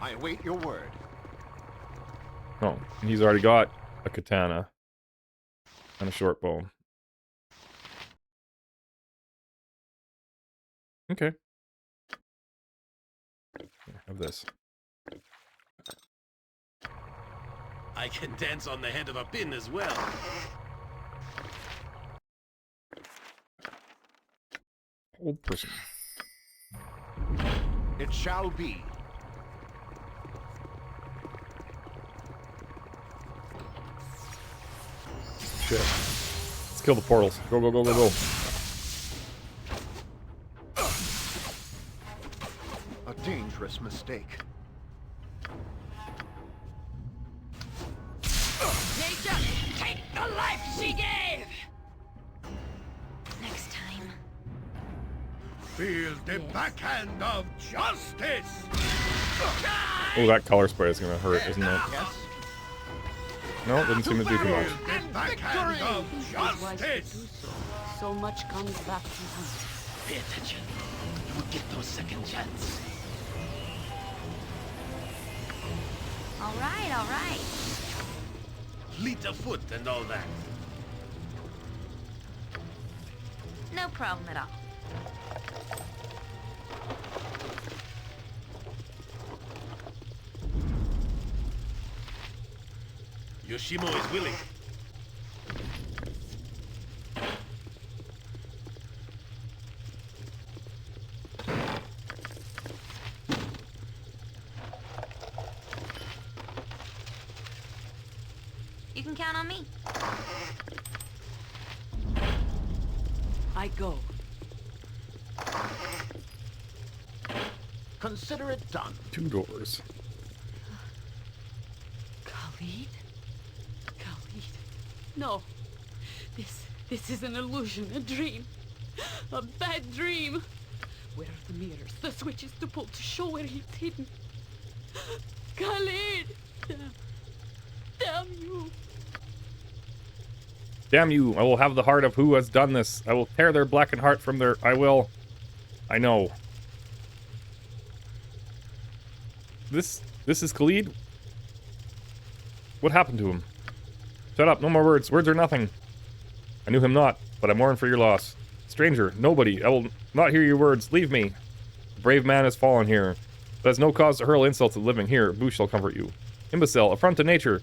I await your word. Oh, and he's already got a katana and a short bow. Okay. Have this. I can dance on the head of a pin as well. Old person. It shall be. Shit. Let's kill the portals. Go, go, go, go, go. A dangerous mistake. Nature, take the life she gave! Next time. Feel the backhand of justice! Oh, that color spray is gonna hurt, isn't it? Yes. No, it didn't seem to do too much. The backhand of justice! So much comes back to him. Pay attention. You will get no second chance. All right. Fleet of foot and all that. No problem at all. Yoshimo is willing. You can count on me. I go. Consider it done. 2 doors. Khalid? No. This is an illusion, a dream. A bad dream. Where are the mirrors, the switches to pull to show where he's hidden? Khalid! Damn you. Damn you, I will have the heart of who has done this. I will tear their blackened heart from their... I know. This is Khalid? What happened to him? Shut up, no more words. Words are nothing. I knew him not, but I mourn for your loss. Stranger, nobody, I will not hear your words. Leave me. A brave man has fallen here. That has no cause to hurl insults at living. Here, Boo shall comfort you. Imbecile, affront to nature.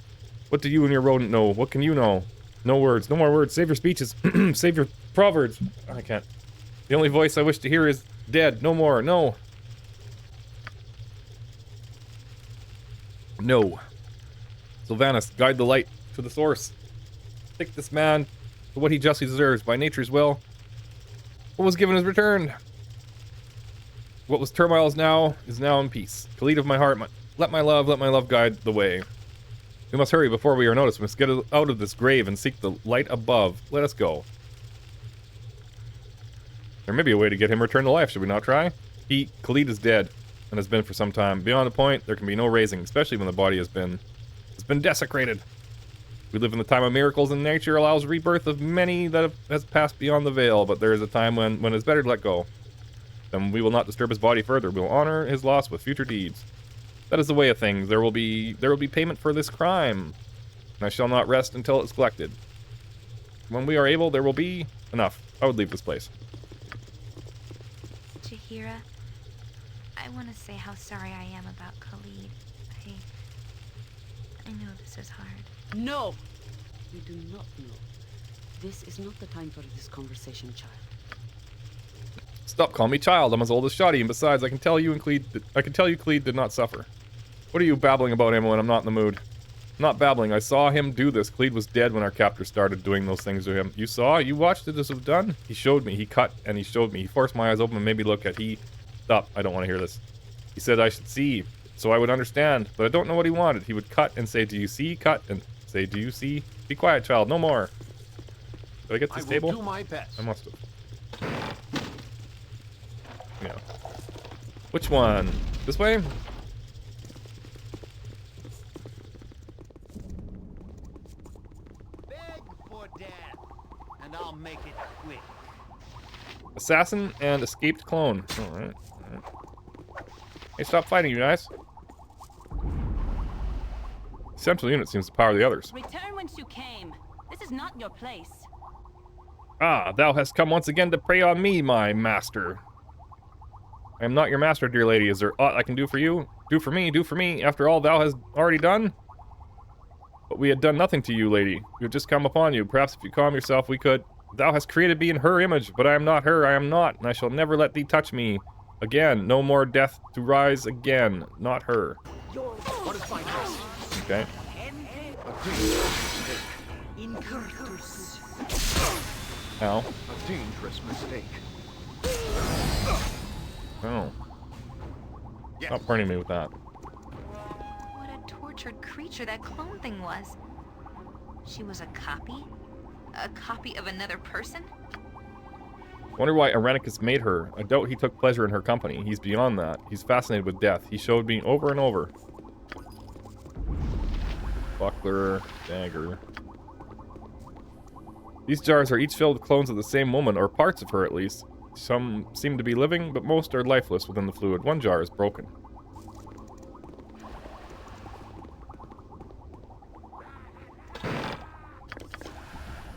What do you and your rodent know? What can you know? No words, no more words. Save your speeches. Save your proverbs. I can't. The only voice I wish to hear is dead. No more, no. No. Sylvanus, guide the light to the source. Take this man to what he justly deserves by nature's will. What was given is returned. What was turmoil is now in peace. Khalid of my heart, let my love guide the way. We must hurry before we are noticed. We must get out of this grave and seek the light above. Let us go. There may be a way to get him returned to life. Should we not try? Khalid is dead, and has been for some time. Beyond the point, there can be no raising, especially when the body has been desecrated. We live in the time of miracles, and nature allows rebirth of many that has passed beyond the veil, but there is a time when it's better to let go. Then we will not disturb his body further. We will honor his loss with future deeds. That is the way of things. There will be payment for this crime. And I shall not rest until it's collected. When we are able, there will be enough. I would leave this place. Jahira, I want to say how sorry I am about Khalid. I know this is hard. No! You do not know. This is not the time for this conversation, child. Stop calling me child. I'm as old as Shoddy, and besides, I can tell you Cleed did not suffer. What are you babbling about, Emma, when I'm not in the mood? I'm not babbling. I saw him do this. Cleed was dead when our captor started doing those things to him. You saw? You watched it this was done? He showed me. He cut, and he showed me. He forced my eyes open and made me look at Stop. I don't want to hear this. He said I should see, so I would understand, but I don't know what he wanted. He would cut and say, do you see? Cut and say, do you see? Be quiet, child. No more. Did I get this table? I will do my best. I must have. Yeah. Which one? This way? Beg for death, and I'll make it quick. Assassin and escaped clone. Alright. Hey, stop fighting, you guys. Central unit seems to power the others. Return whence you came. This is not your place. Ah, thou hast come once again to prey on me, my master. I am not your master, dear lady. Is there aught I can do for you? Do for me, after all thou hast already done? But we had done nothing to you, lady. We have just come upon you. Perhaps if you calm yourself, we could... Thou hast created me in her image, but I am not her, I am not, and I shall never let thee touch me. Again, no more death to rise again. Not her. What is my task? Okay. Ow. A dangerous mistake. Oh. Stop burning me with that. What a tortured creature that clone thing was. She was a copy? A copy of another person? Wonder why Irenicus made her. I doubt he took pleasure in her company. He's beyond that. He's fascinated with death. He showed me over and over. Buckler, dagger. These jars are each filled with clones of the same woman, or parts of her at least. Some seem to be living, but most are lifeless within the fluid. One jar is broken.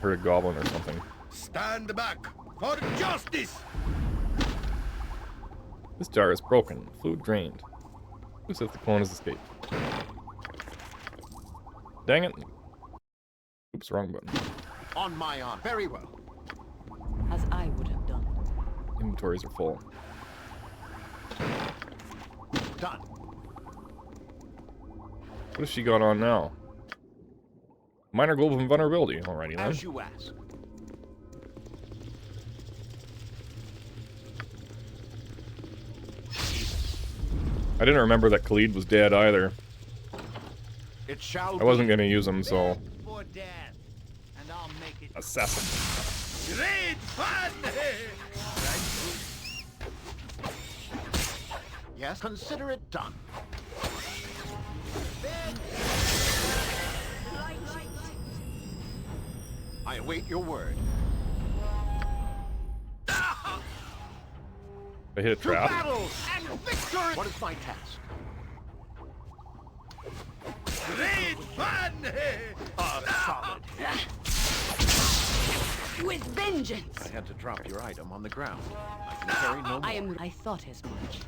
Heard a goblin or something. Stand back for justice! This jar is broken. Fluid drained. Who says the clone has escaped? Dang it. Oops, wrong button. On my honor. Very well. As I would have done. Inventories are full. Done. What has she got on now? Minor global invulnerability. Alrighty then. As you ask. I didn't remember that Khalid was dead either. It shall I wasn't gonna use him, so... for death, and I'll make it Assassin. Great fun! Yes, consider it done. I await your word. I hit a trap. Battle and victory! What is my task? Great fun! Solid. With vengeance! I had to drop your item on the ground. I can carry no more. I thought as much.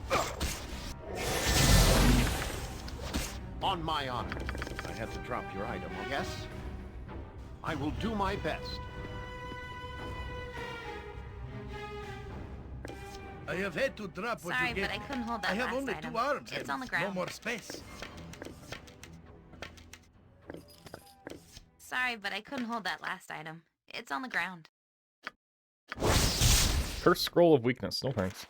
On my honor. I had to drop your item. Yes? I will do my best. I have had to drop what Sorry, you gave but I me. couldn't hold that I have last only item. 2 arms It's and on the ground. no more space. Sorry, but I couldn't hold that last item. It's on the ground. Curse scroll of weakness. No thanks.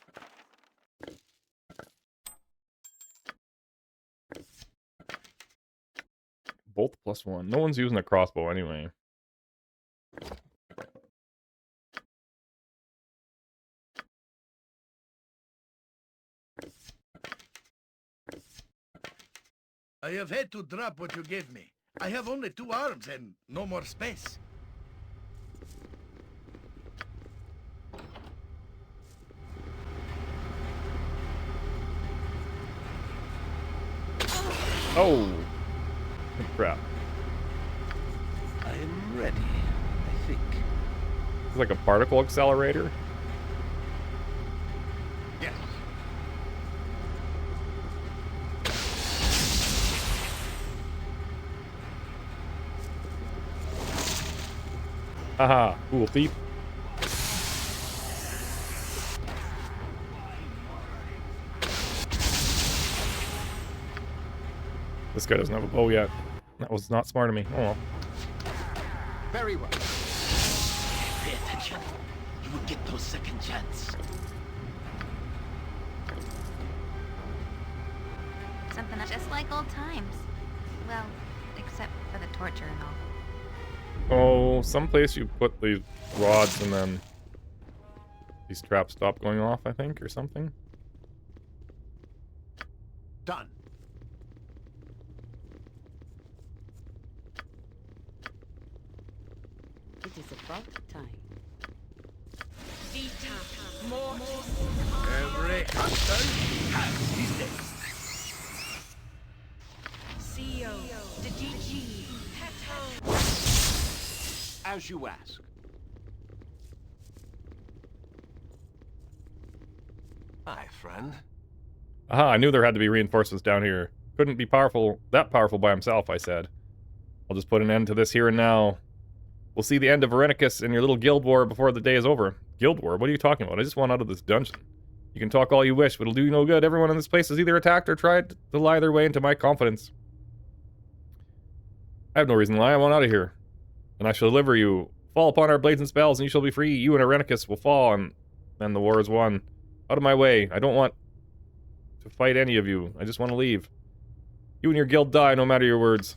Bolt +1. No one's using a crossbow anyway. I have had to drop what you gave me. I have only 2 arms and no more space. Oh! Crap. I'm ready, I think. It's like a particle accelerator. Yes. Haha, cool thief. This guy doesn't have a bow yet. That was not smart of me. Oh well. Very well. Pay attention. You will get no second chance. Something just like old times. Well, except for the torture and all. Oh, someplace you put these rods and then these traps stop going off, I think, or something. Done. It is about time. Every hunter has his day. As you ask. Hi, friend. Aha, I knew there had to be reinforcements down here. Couldn't be that powerful by himself, I said. I'll just put an end to this here and now. We'll see the end of Verenicus and your little guild war before the day is over. Guild war? What are you talking about? I just want out of this dungeon. You can talk all you wish, but it'll do you no good. Everyone in this place has either attacked or tried to lie their way into my confidence. I have no reason to lie. I want out of here. And I shall deliver you. Fall upon our blades and spells, and you shall be free. You and Verenicus will fall, and then the war is won. Out of my way. I don't want to fight any of you. I just want to leave. You and your guild die, no matter your words.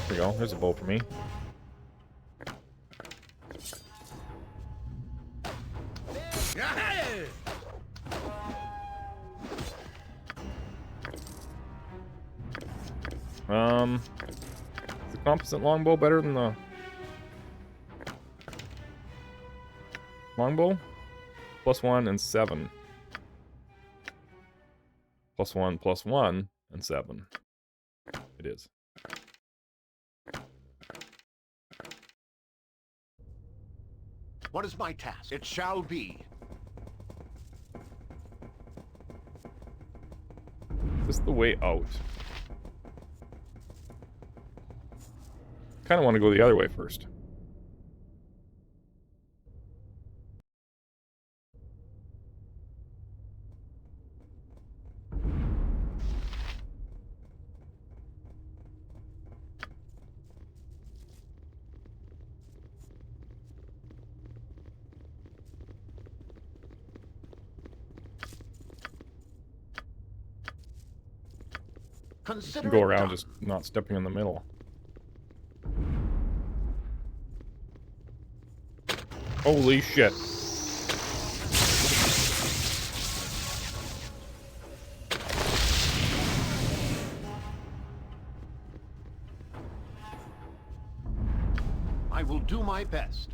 There we go. There's a bow for me. Is the composite longbow better than the longbow? +1 and 7. +1, +1, and 7. It is. What is my task? It shall be. Is this the way out? Kind of want to go the other way first. Consider Go it around done. just not stepping in the middle. Holy shit. I will do my best.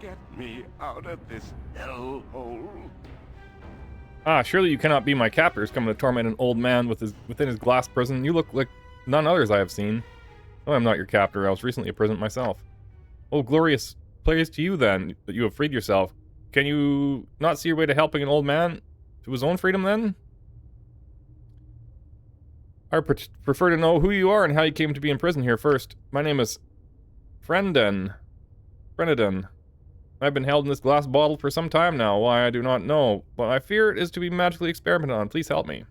Get me out of this hellhole. Ah, surely you cannot be my captors, coming to torment an old man within his glass prison. You look like none others I have seen. No, I'm not your captor. I was recently imprisoned myself. Oh, glorious praise to you, then, that you have freed yourself. Can you not see your way to helping an old man to his own freedom, then? I prefer to know who you are and how you came to be in prison here first. My name is Brendan. I've been held in this glass bottle for some time now. Why, I do not know, but I fear it is to be magically experimented on. Please help me.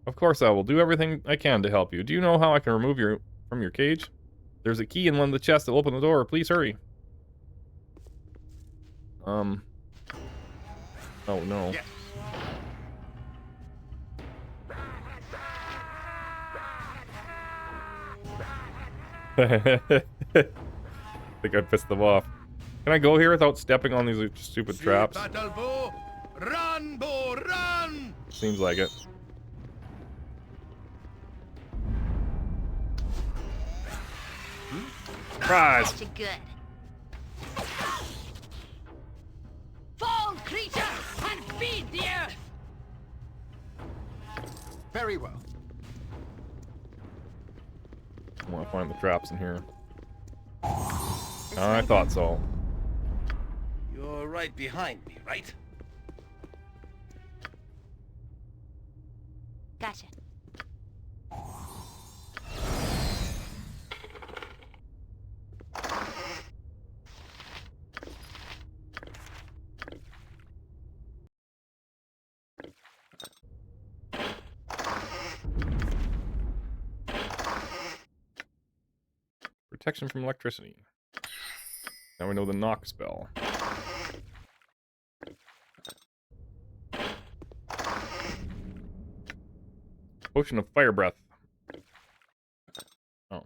Of course I will do everything I can to help you. Do you know how I can remove you from your cage? There's a key in one of the chests that will open the door. Please hurry. Oh no. Yes. I think I pissed them off. Can I go here without stepping on these stupid traps? Battle bow, run, bow, run! Seems like it. Surprise! That's good. Fall, creature, and feed the earth! Very well. I want to find the traps in here. I thought so. You're right behind me, right? Gotcha. Protection from electricity. Now we know the knock spell. Potion of fire breath. Oh.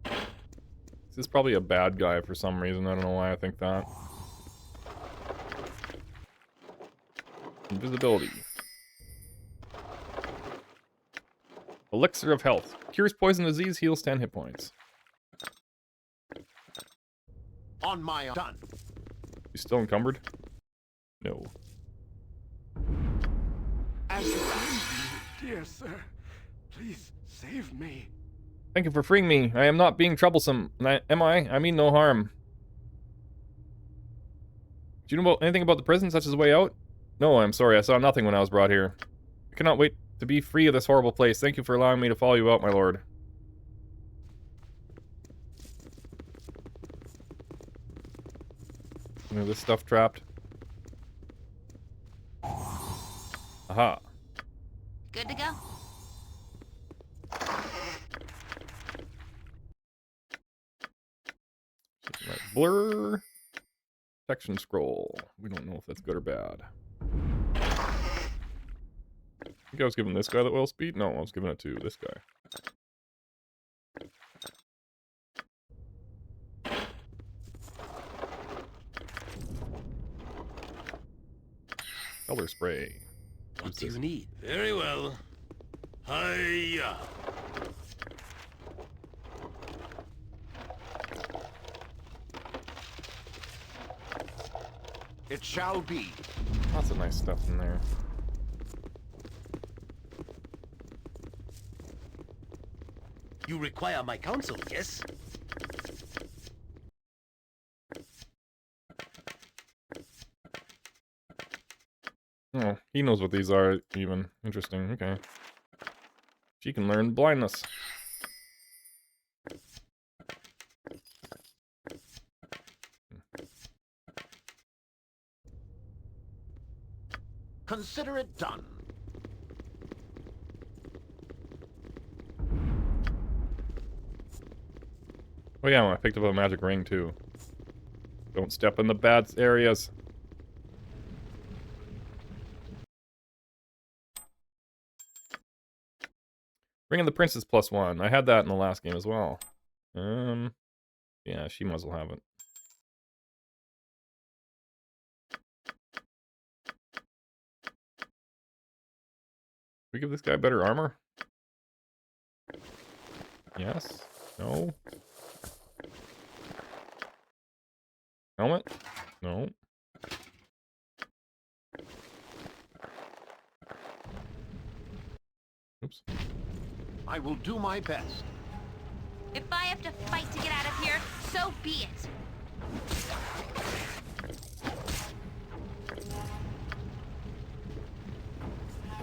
This is probably a bad guy for some reason. I don't know why I think that. Invisibility. Elixir of health. Cures poison disease, heals 10 hit points. On my done. You still encumbered? No. As you ask, dear sir, please save me. Thank you for freeing me. I am not being troublesome. Am I? I mean no harm. Do you know anything about the prison, such as a way out? No, I'm sorry. I saw nothing when I was brought here. I cannot wait to be free of this horrible place. Thank you for allowing me to follow you out, my lord. You know, this stuff trapped. Aha. Good to go. Right. Blur. Protection scroll. We don't know if that's good or bad. I think I was giving this guy the oil speed? No, I was giving it to this guy. Color spray. What do you need? Very well. Hiya! It shall be. Lots of nice stuff in there. You require my counsel, yes? Oh, he knows what these are, even. Interesting, okay. She can learn blindness. Consider it done. Oh yeah, I picked up a magic ring too. Don't step in the bad areas. Ring of the Princess +1. I had that in the last game as well. Yeah, she must well have it. We give this guy better armor? Yes? No? Helmet? No. Oops. I will do my best. If I have to fight to get out of here, so be it.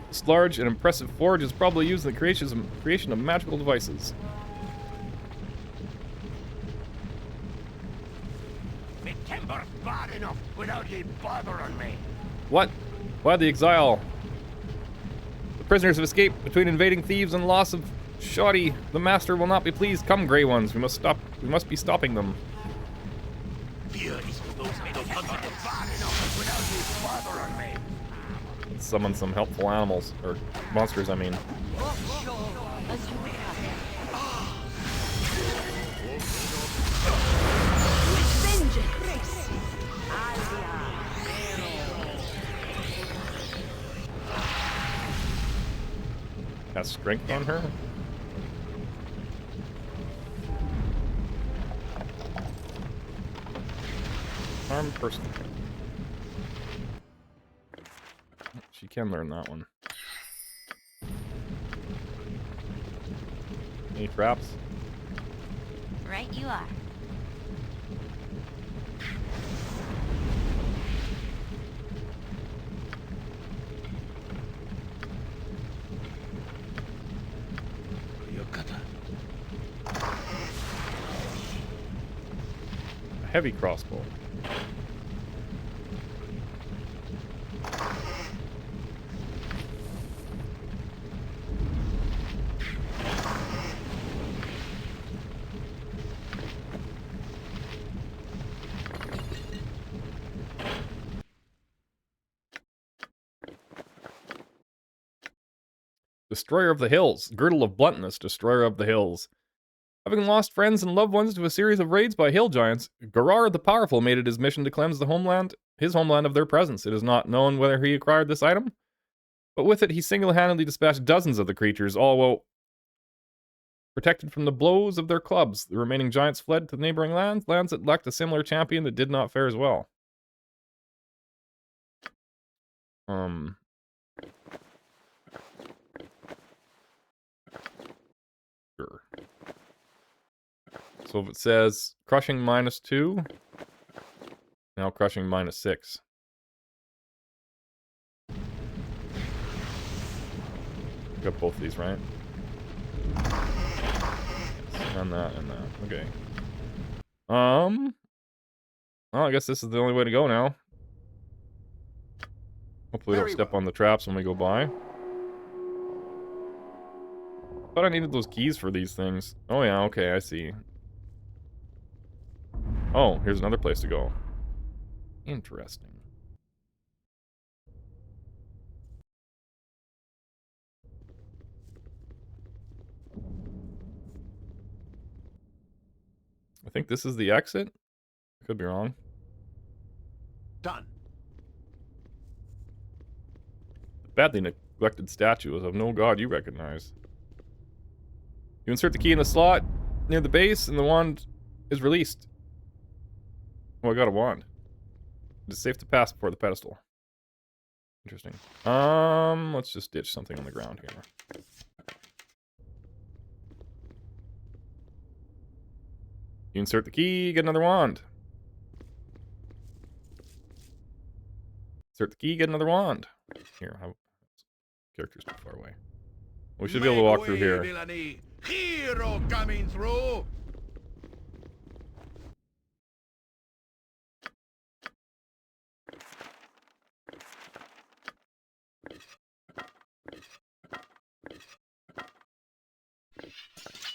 This large and impressive forge is probably used in the creation of magical devices. enough without ye bothering me. What? Why the exile? The prisoners have escaped between invading thieves and loss of shoddy. The master will not be pleased. Come, Grey Ones. We must stop. We must be stopping them. Fear is for those made of confidence. Bad enough without ye bothering me. Let's summon some helpful animals. Or monsters, I mean. Has strength on her? Armed person. She can learn that one. Any traps? Right you are. A heavy crossbow. Destroyer of the Hills. Girdle of Bluntness, Destroyer of the Hills. Having lost friends and loved ones to a series of raids by hill giants, Garar the Powerful made it his mission to cleanse his homeland of their presence. It is not known whether he acquired this item, but with it he single-handedly dispatched dozens of the creatures, all protected from the blows of their clubs. The remaining giants fled to the neighboring lands that lacked a similar champion that did not fare as well. Sure. So if it says crushing -2, now crushing -6. Got both these, right? Yes, and that, and that. Okay. Well, I guess this is the only way to go now. Hopefully we don't step on the traps when we go by. Thought I needed those keys for these things. Oh yeah, okay, I see. Oh, here's another place to go. Interesting. I think this is the exit. I could be wrong. Done. The badly neglected statue is of no god you recognize. You insert the key in the slot near the base, and the wand is released. Oh, I got a wand. It's safe to pass before the pedestal. Interesting. Let's just ditch something on the ground here. You insert the key, get another wand. Insert the key, get another wand. Here, character's too far away. We should be able to walk through here. Villainy. Hero coming through.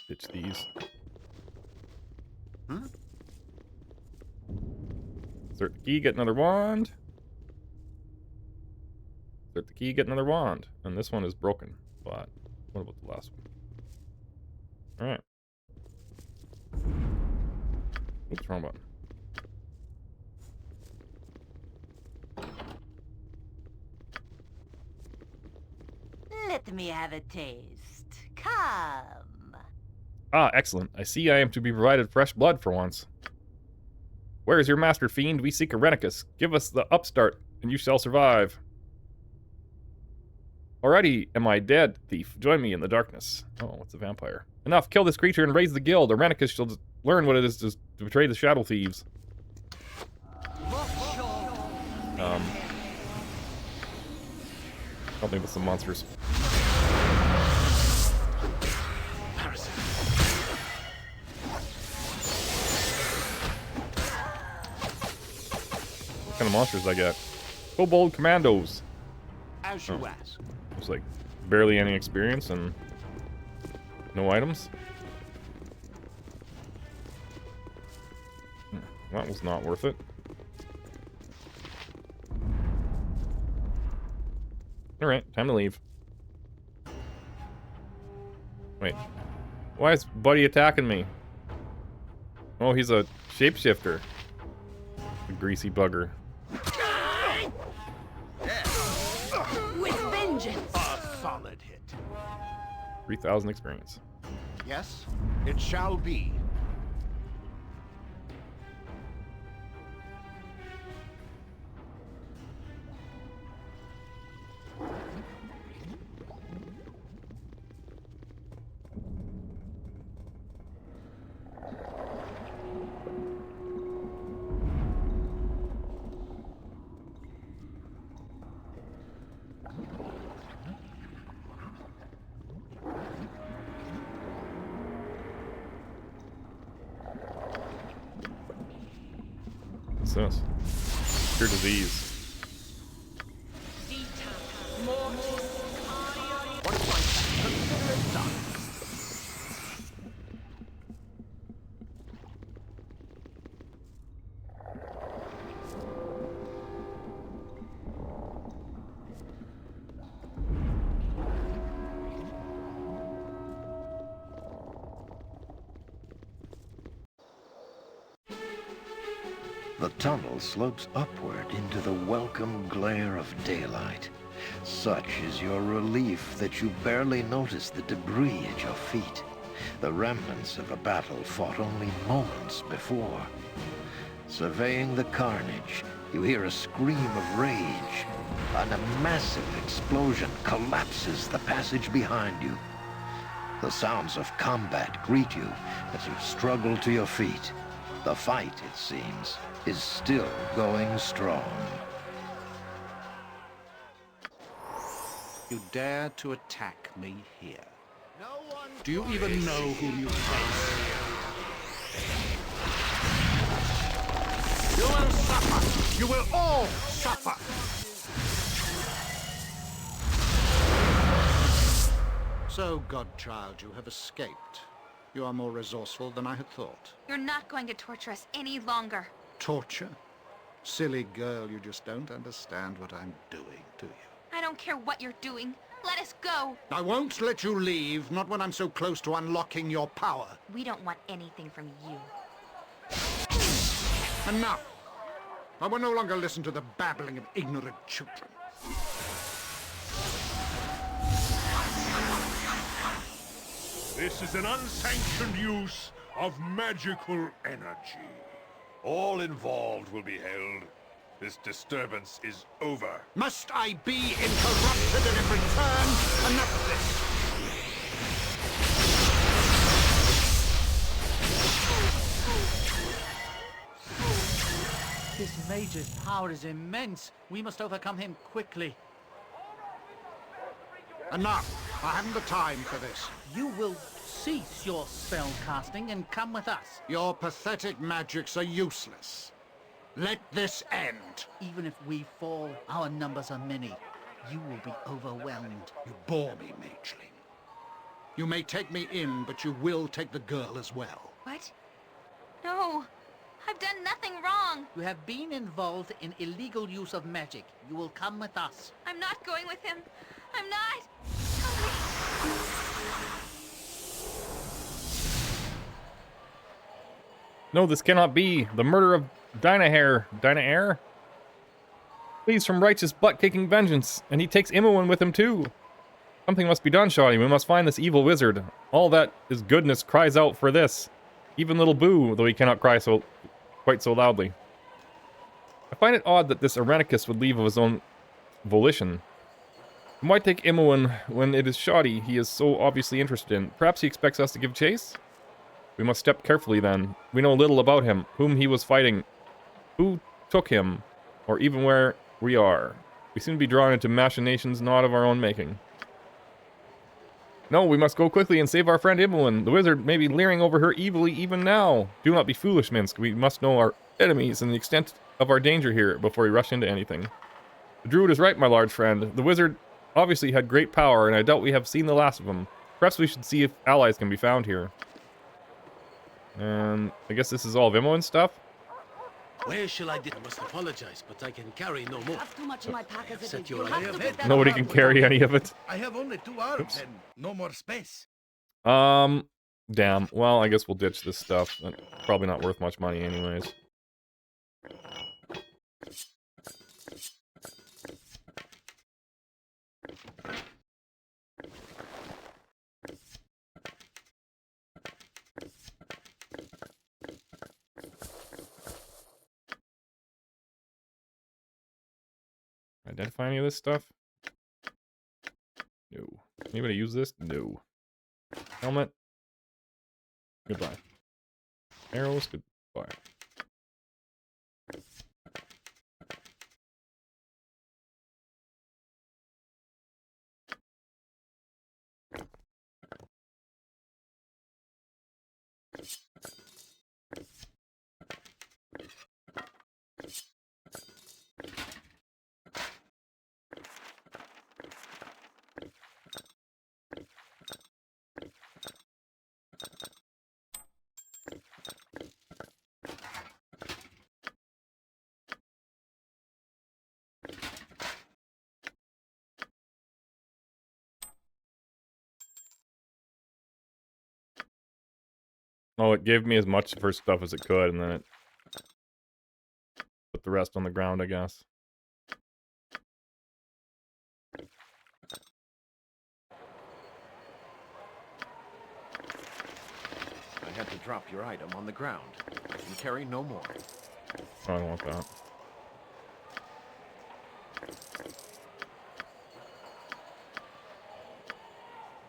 Ditch these. Huh? Insert the key, get another wand. Insert the key, get another wand. And this one is broken. But what about the last one? Alright. Oops, wrong button. Let me have a taste. Come. Ah, excellent. I see I am to be provided fresh blood for once. Where is your master, fiend? We seek Irenicus. Give us the upstart, and you shall survive. Already am I dead, thief. Join me in the darkness. Oh, what's a vampire? Enough, kill this creature and raise the guild. Irenicus shall learn what it is to betray the shadow thieves. Help me with some monsters. of monsters I get. Kobold Commandos. As you ask. It's like barely any experience and no items. That was not worth it. Alright, time to leave. Wait. Why is Buddy attacking me? Oh, he's a shapeshifter. A greasy bugger. With vengeance. A solid hit. 3,000 experience. Yes, it shall be. What's this? Cure disease. The tunnel slopes upward into the welcome glare of daylight. Such is your relief that you barely notice the debris at your feet, the remnants of a battle fought only moments before. Surveying the carnage, you hear a scream of rage, and a massive explosion collapses the passage behind you. The sounds of combat greet you as you struggle to your feet. The fight, it seems, is still going strong. You dare to attack me here. Do you even know whom you face? You will suffer! You will all suffer! So, Godchild, you have escaped. You are more resourceful than I had thought. You're not going to torture us any longer. Torture? Silly girl, you just don't understand what I'm doing, do you? I don't care what you're doing. Let us go. I won't let you leave, not when I'm so close to unlocking your power. We don't want anything from you. Enough! I will no longer listen to the babbling of ignorant children. This is an unsanctioned use of magical energy. All involved will be held. This disturbance is over. Must I be interrupted in return? Enough of this! This mage's power is immense. We must overcome him quickly. Enough! I haven't the time for this. You will cease your spell casting and come with us. Your pathetic magics are useless. Let this end. Even if we fall, our numbers are many. You will be overwhelmed. You bore me, mageling. You may take me in, but you will take the girl as well. What? No. I've done nothing wrong. You have been involved in illegal use of magic. You will come with us. I'm not going with him. I'm not. Help me. No, this cannot be. The murder of Dynahair flees from righteous butt-kicking vengeance, and he takes Imoen with him too. Something must be done, Shoddy. We must find this evil wizard. All that is goodness cries out for this. Even little Boo, though he cannot cry quite so loudly. I find it odd that this Irenicus would leave of his own volition. Why take Imoen when it is Shoddy he is so obviously interested in? Perhaps he expects us to give chase? We must step carefully then. We know little about him, whom he was fighting, who took him, or even where we are. We seem to be drawn into machinations not of our own making. No, we must go quickly and save our friend Imoen. The wizard may be leering over her evilly even now. Do not be foolish, Minsk. We must know enemies and the extent of our danger here before we rush into anything. The druid is right, my large friend. The wizard obviously had great power, and I doubt we have seen the last of him. Perhaps we should see if allies can be found here. And I guess this is all Vimoen's stuff. Where shall I I must apologize, but I can carry no more. Too much in my pocket. Set your Nobody can carry any of it. I have only 2 arms and no more space. Damn. Well, I guess we'll ditch this stuff. Probably not worth much money anyways. Identify any of this stuff? No. Anybody use this? No. Helmet? Goodbye. Arrows? Goodbye. Oh, it gave me as much for stuff as it could, and then it put the rest on the ground, I guess. I had to drop your item on the ground. I can carry no more. Oh, I don't want that.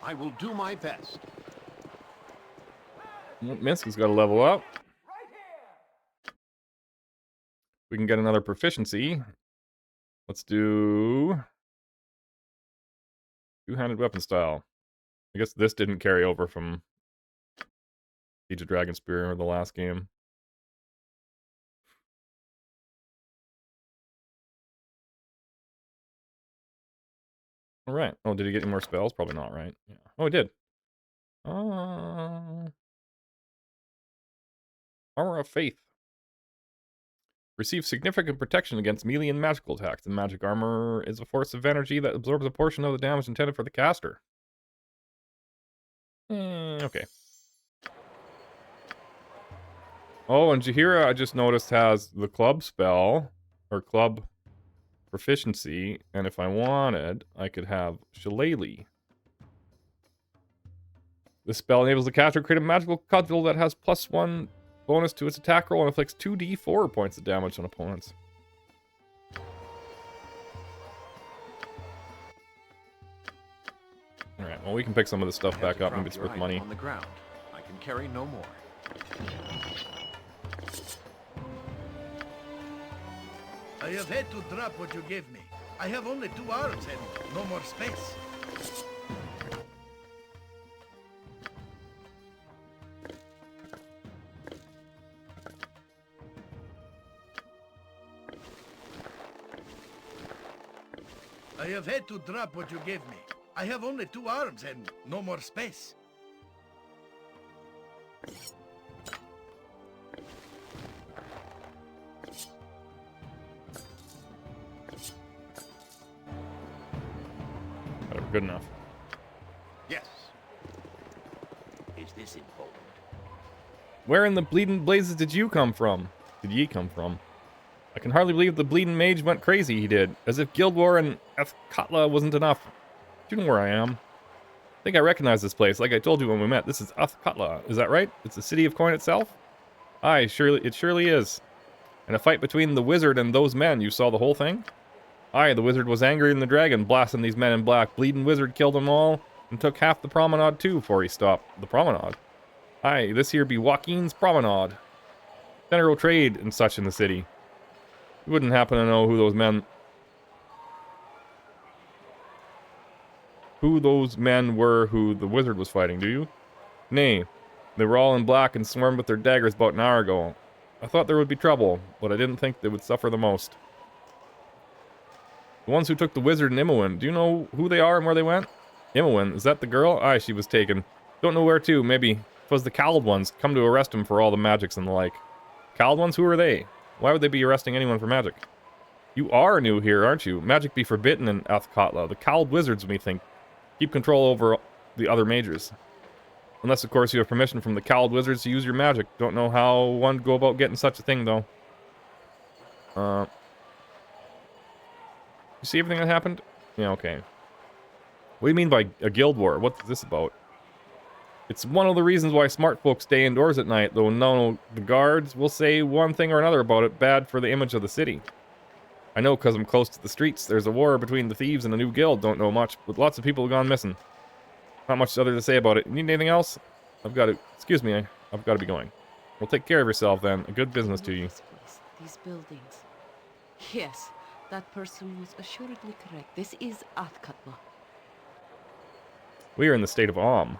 I will do my best. Minsk has got to level up. We can get another proficiency. Let's do two-handed weapon style. I guess this didn't carry over from Siege of Dragonspear or the last game. All right. Oh, did he get any more spells? Probably not, right? Yeah. Oh, he did. Armor of Faith. Receives significant protection against melee and magical attacks. The magic armor is a force of energy that absorbs a portion of the damage intended for the caster. Okay. Oh, and Jaheira, I just noticed, has the club spell, or club proficiency, and if I wanted, I could have Shillelagh. This spell enables the caster to create a magical cudgel that has +1 bonus to its attack roll and inflicts 2d4 points of damage on opponents. Alright, well we can pick some of this stuff back up, maybe it's worth money. On the ground. I can carry no more. I have had to drop what you gave me. I have only 2 arms and no more space. I have had to drop what you gave me. I have only 2 arms and no more space. Whatever, good enough. Yes. Is this important? Where in the bleeding blazes did you come from? Did ye come from? I can hardly believe the bleeding mage went crazy, he did. As if Guild War and Athkatla wasn't enough. Do you know where I am? I think I recognize this place, like I told you when we met. This is Athkatla, is that right? It's the city of coin itself? Aye, it surely is. In a fight between the wizard and those men, you saw the whole thing? Aye, the wizard was angry and the dragon blasting these men in black. Bleeding wizard killed them all, and took half the promenade too before he stopped. The promenade? Aye, this here be Joaquin's promenade. General trade and such in the city. You wouldn't happen to know who those men were who the wizard was fighting, do you? Nay, they were all in black and swarmed with their daggers about an hour ago. I thought there would be trouble, but I didn't think they would suffer the most. The ones who took the wizard and Imoen. Do you know who they are and where they went? Imoen, is that the girl? Aye, she was taken. Don't know where to, maybe. It was the cowled ones, come to arrest him for all the magics and the like. Cowled ones, who are they? Why would they be arresting anyone for magic? You are new here, aren't you? Magic be forbidden in Athkatla. The cowled wizards, we think, keep control over the other mages. Unless, of course, you have permission from the cowled wizards to use your magic. Don't know how one would go about getting such a thing, though. You see everything that happened? Yeah, okay. What do you mean by a guild war? What's this about? It's one of the reasons why smart folks stay indoors at night, though no, the guards will say one thing or another about it, bad for the image of the city. I know because I'm close to the streets. There's a war between the thieves and a new guild. Don't know much, but lots of people have gone missing. Not much other to say about it. Need anything else? I've got to... Excuse me, I've got to be going. Well, take care of yourself, then. A good business to you. These buildings. Yes, that person was assuredly correct. This is Athkatla. We are in the state of Om.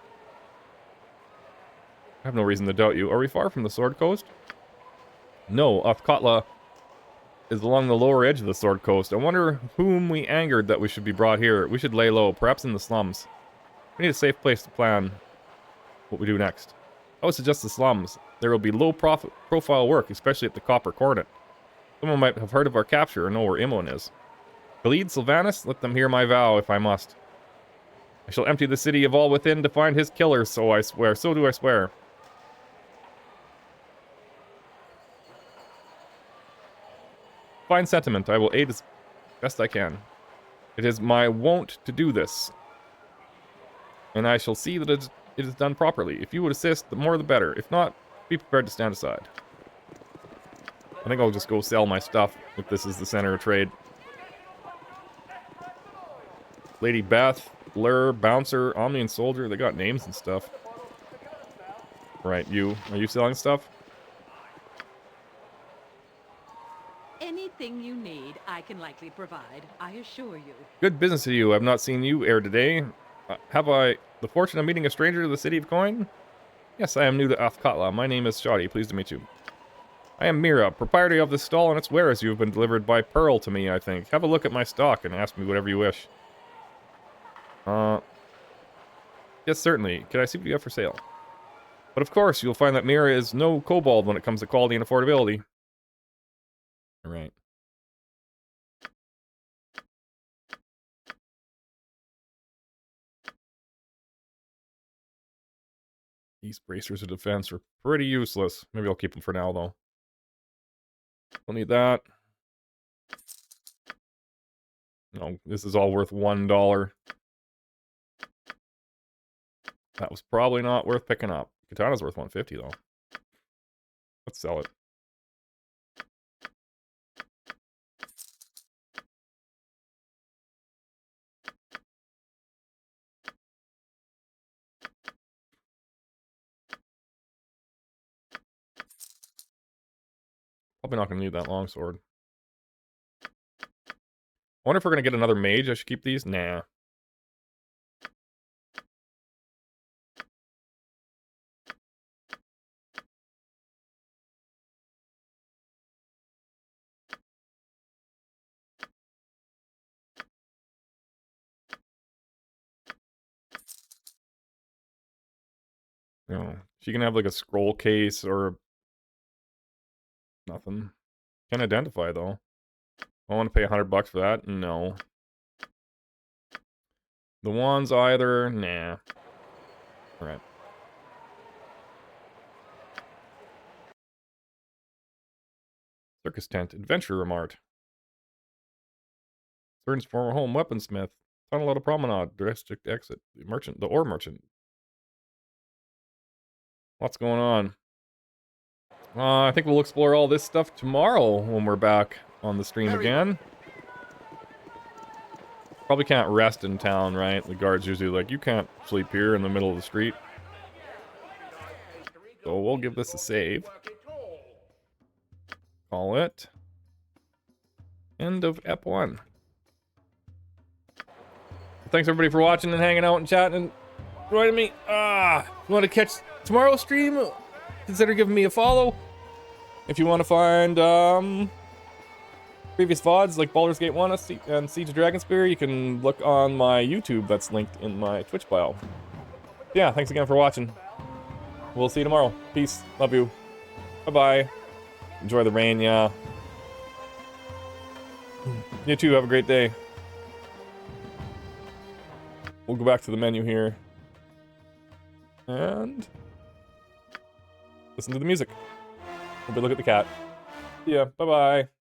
I have no reason to doubt you. Are we far from the Sword Coast? No, Athkatla is along the lower edge of the Sword Coast. I wonder whom we angered that we should be brought here. We should lay low, perhaps in the slums. We need a safe place to plan what we do next. I would suggest the slums. There will be low-profile work, especially at the Copper Cornet. Someone might have heard of our capture or know where Imoen is. Khalid Sylvanus, let them hear my vow if I must. I shall empty the city of all within to find his killers, so I swear. So do I swear. Fine sentiment. I will aid as best I can. It is my wont to do this, and I shall see that it is done properly. If you would assist, the more the better. If not, be prepared to stand aside. I think I'll just go sell my stuff if this is the center of trade. Lady Beth, Lur, Bouncer, Omni, and Soldier. They got names and stuff. Right, you. Are you selling stuff? Anything you need, I can likely provide. I assure you. Good business to you. I've not seen you ere today. Have I the fortune of meeting a stranger to the city of Coin? Yes, I am new to Athkatla. My name is Shoddy. Pleased to meet you. I am Mira, proprietor of this stall and its wares. You have been delivered by Pearl to me, I think. Have a look at my stock and ask me whatever you wish. Yes, certainly. Can I see what you have for sale? But of course, you'll find that Mira is no kobold when it comes to quality and affordability. Alright. These bracers of defense are pretty useless. Maybe I'll keep them for now, though. Don't need that. No, this is all worth $1. That was probably not worth picking up. Katana's worth $150, though. Let's sell it. Probably not going to need that longsword. I wonder if we're going to get another mage. I should keep these? Nah. No. She can have like a scroll case or nothing. Can't identify though. I want to pay $100 for that? No. The wands either? Nah. Alright. Circus tent. Adventurer mart. Cern's former home. Weaponsmith. Tunnel out of promenade. District exit. The merchant. The ore merchant. What's going on? I think we'll explore all this stuff tomorrow when we're back on the stream again. Probably can't rest in town, right? The guards usually like, you can't sleep here in the middle of the street. So we'll give this a save. Call it end of Ep 1. Thanks everybody for watching and hanging out and chatting and joining me. If you want to catch tomorrow's stream, consider giving me a follow. If you want to find previous VODs like Baldur's Gate 1 and Siege of Dragonspear, you can look on my YouTube that's linked in my Twitch bio. Yeah, thanks again for watching. We'll see you tomorrow. Peace. Love you. Bye-bye. Enjoy the rain, yeah. You too, have a great day. We'll go back to the menu here. And listen to the music. Maybe look at the cat. See ya. Bye-bye.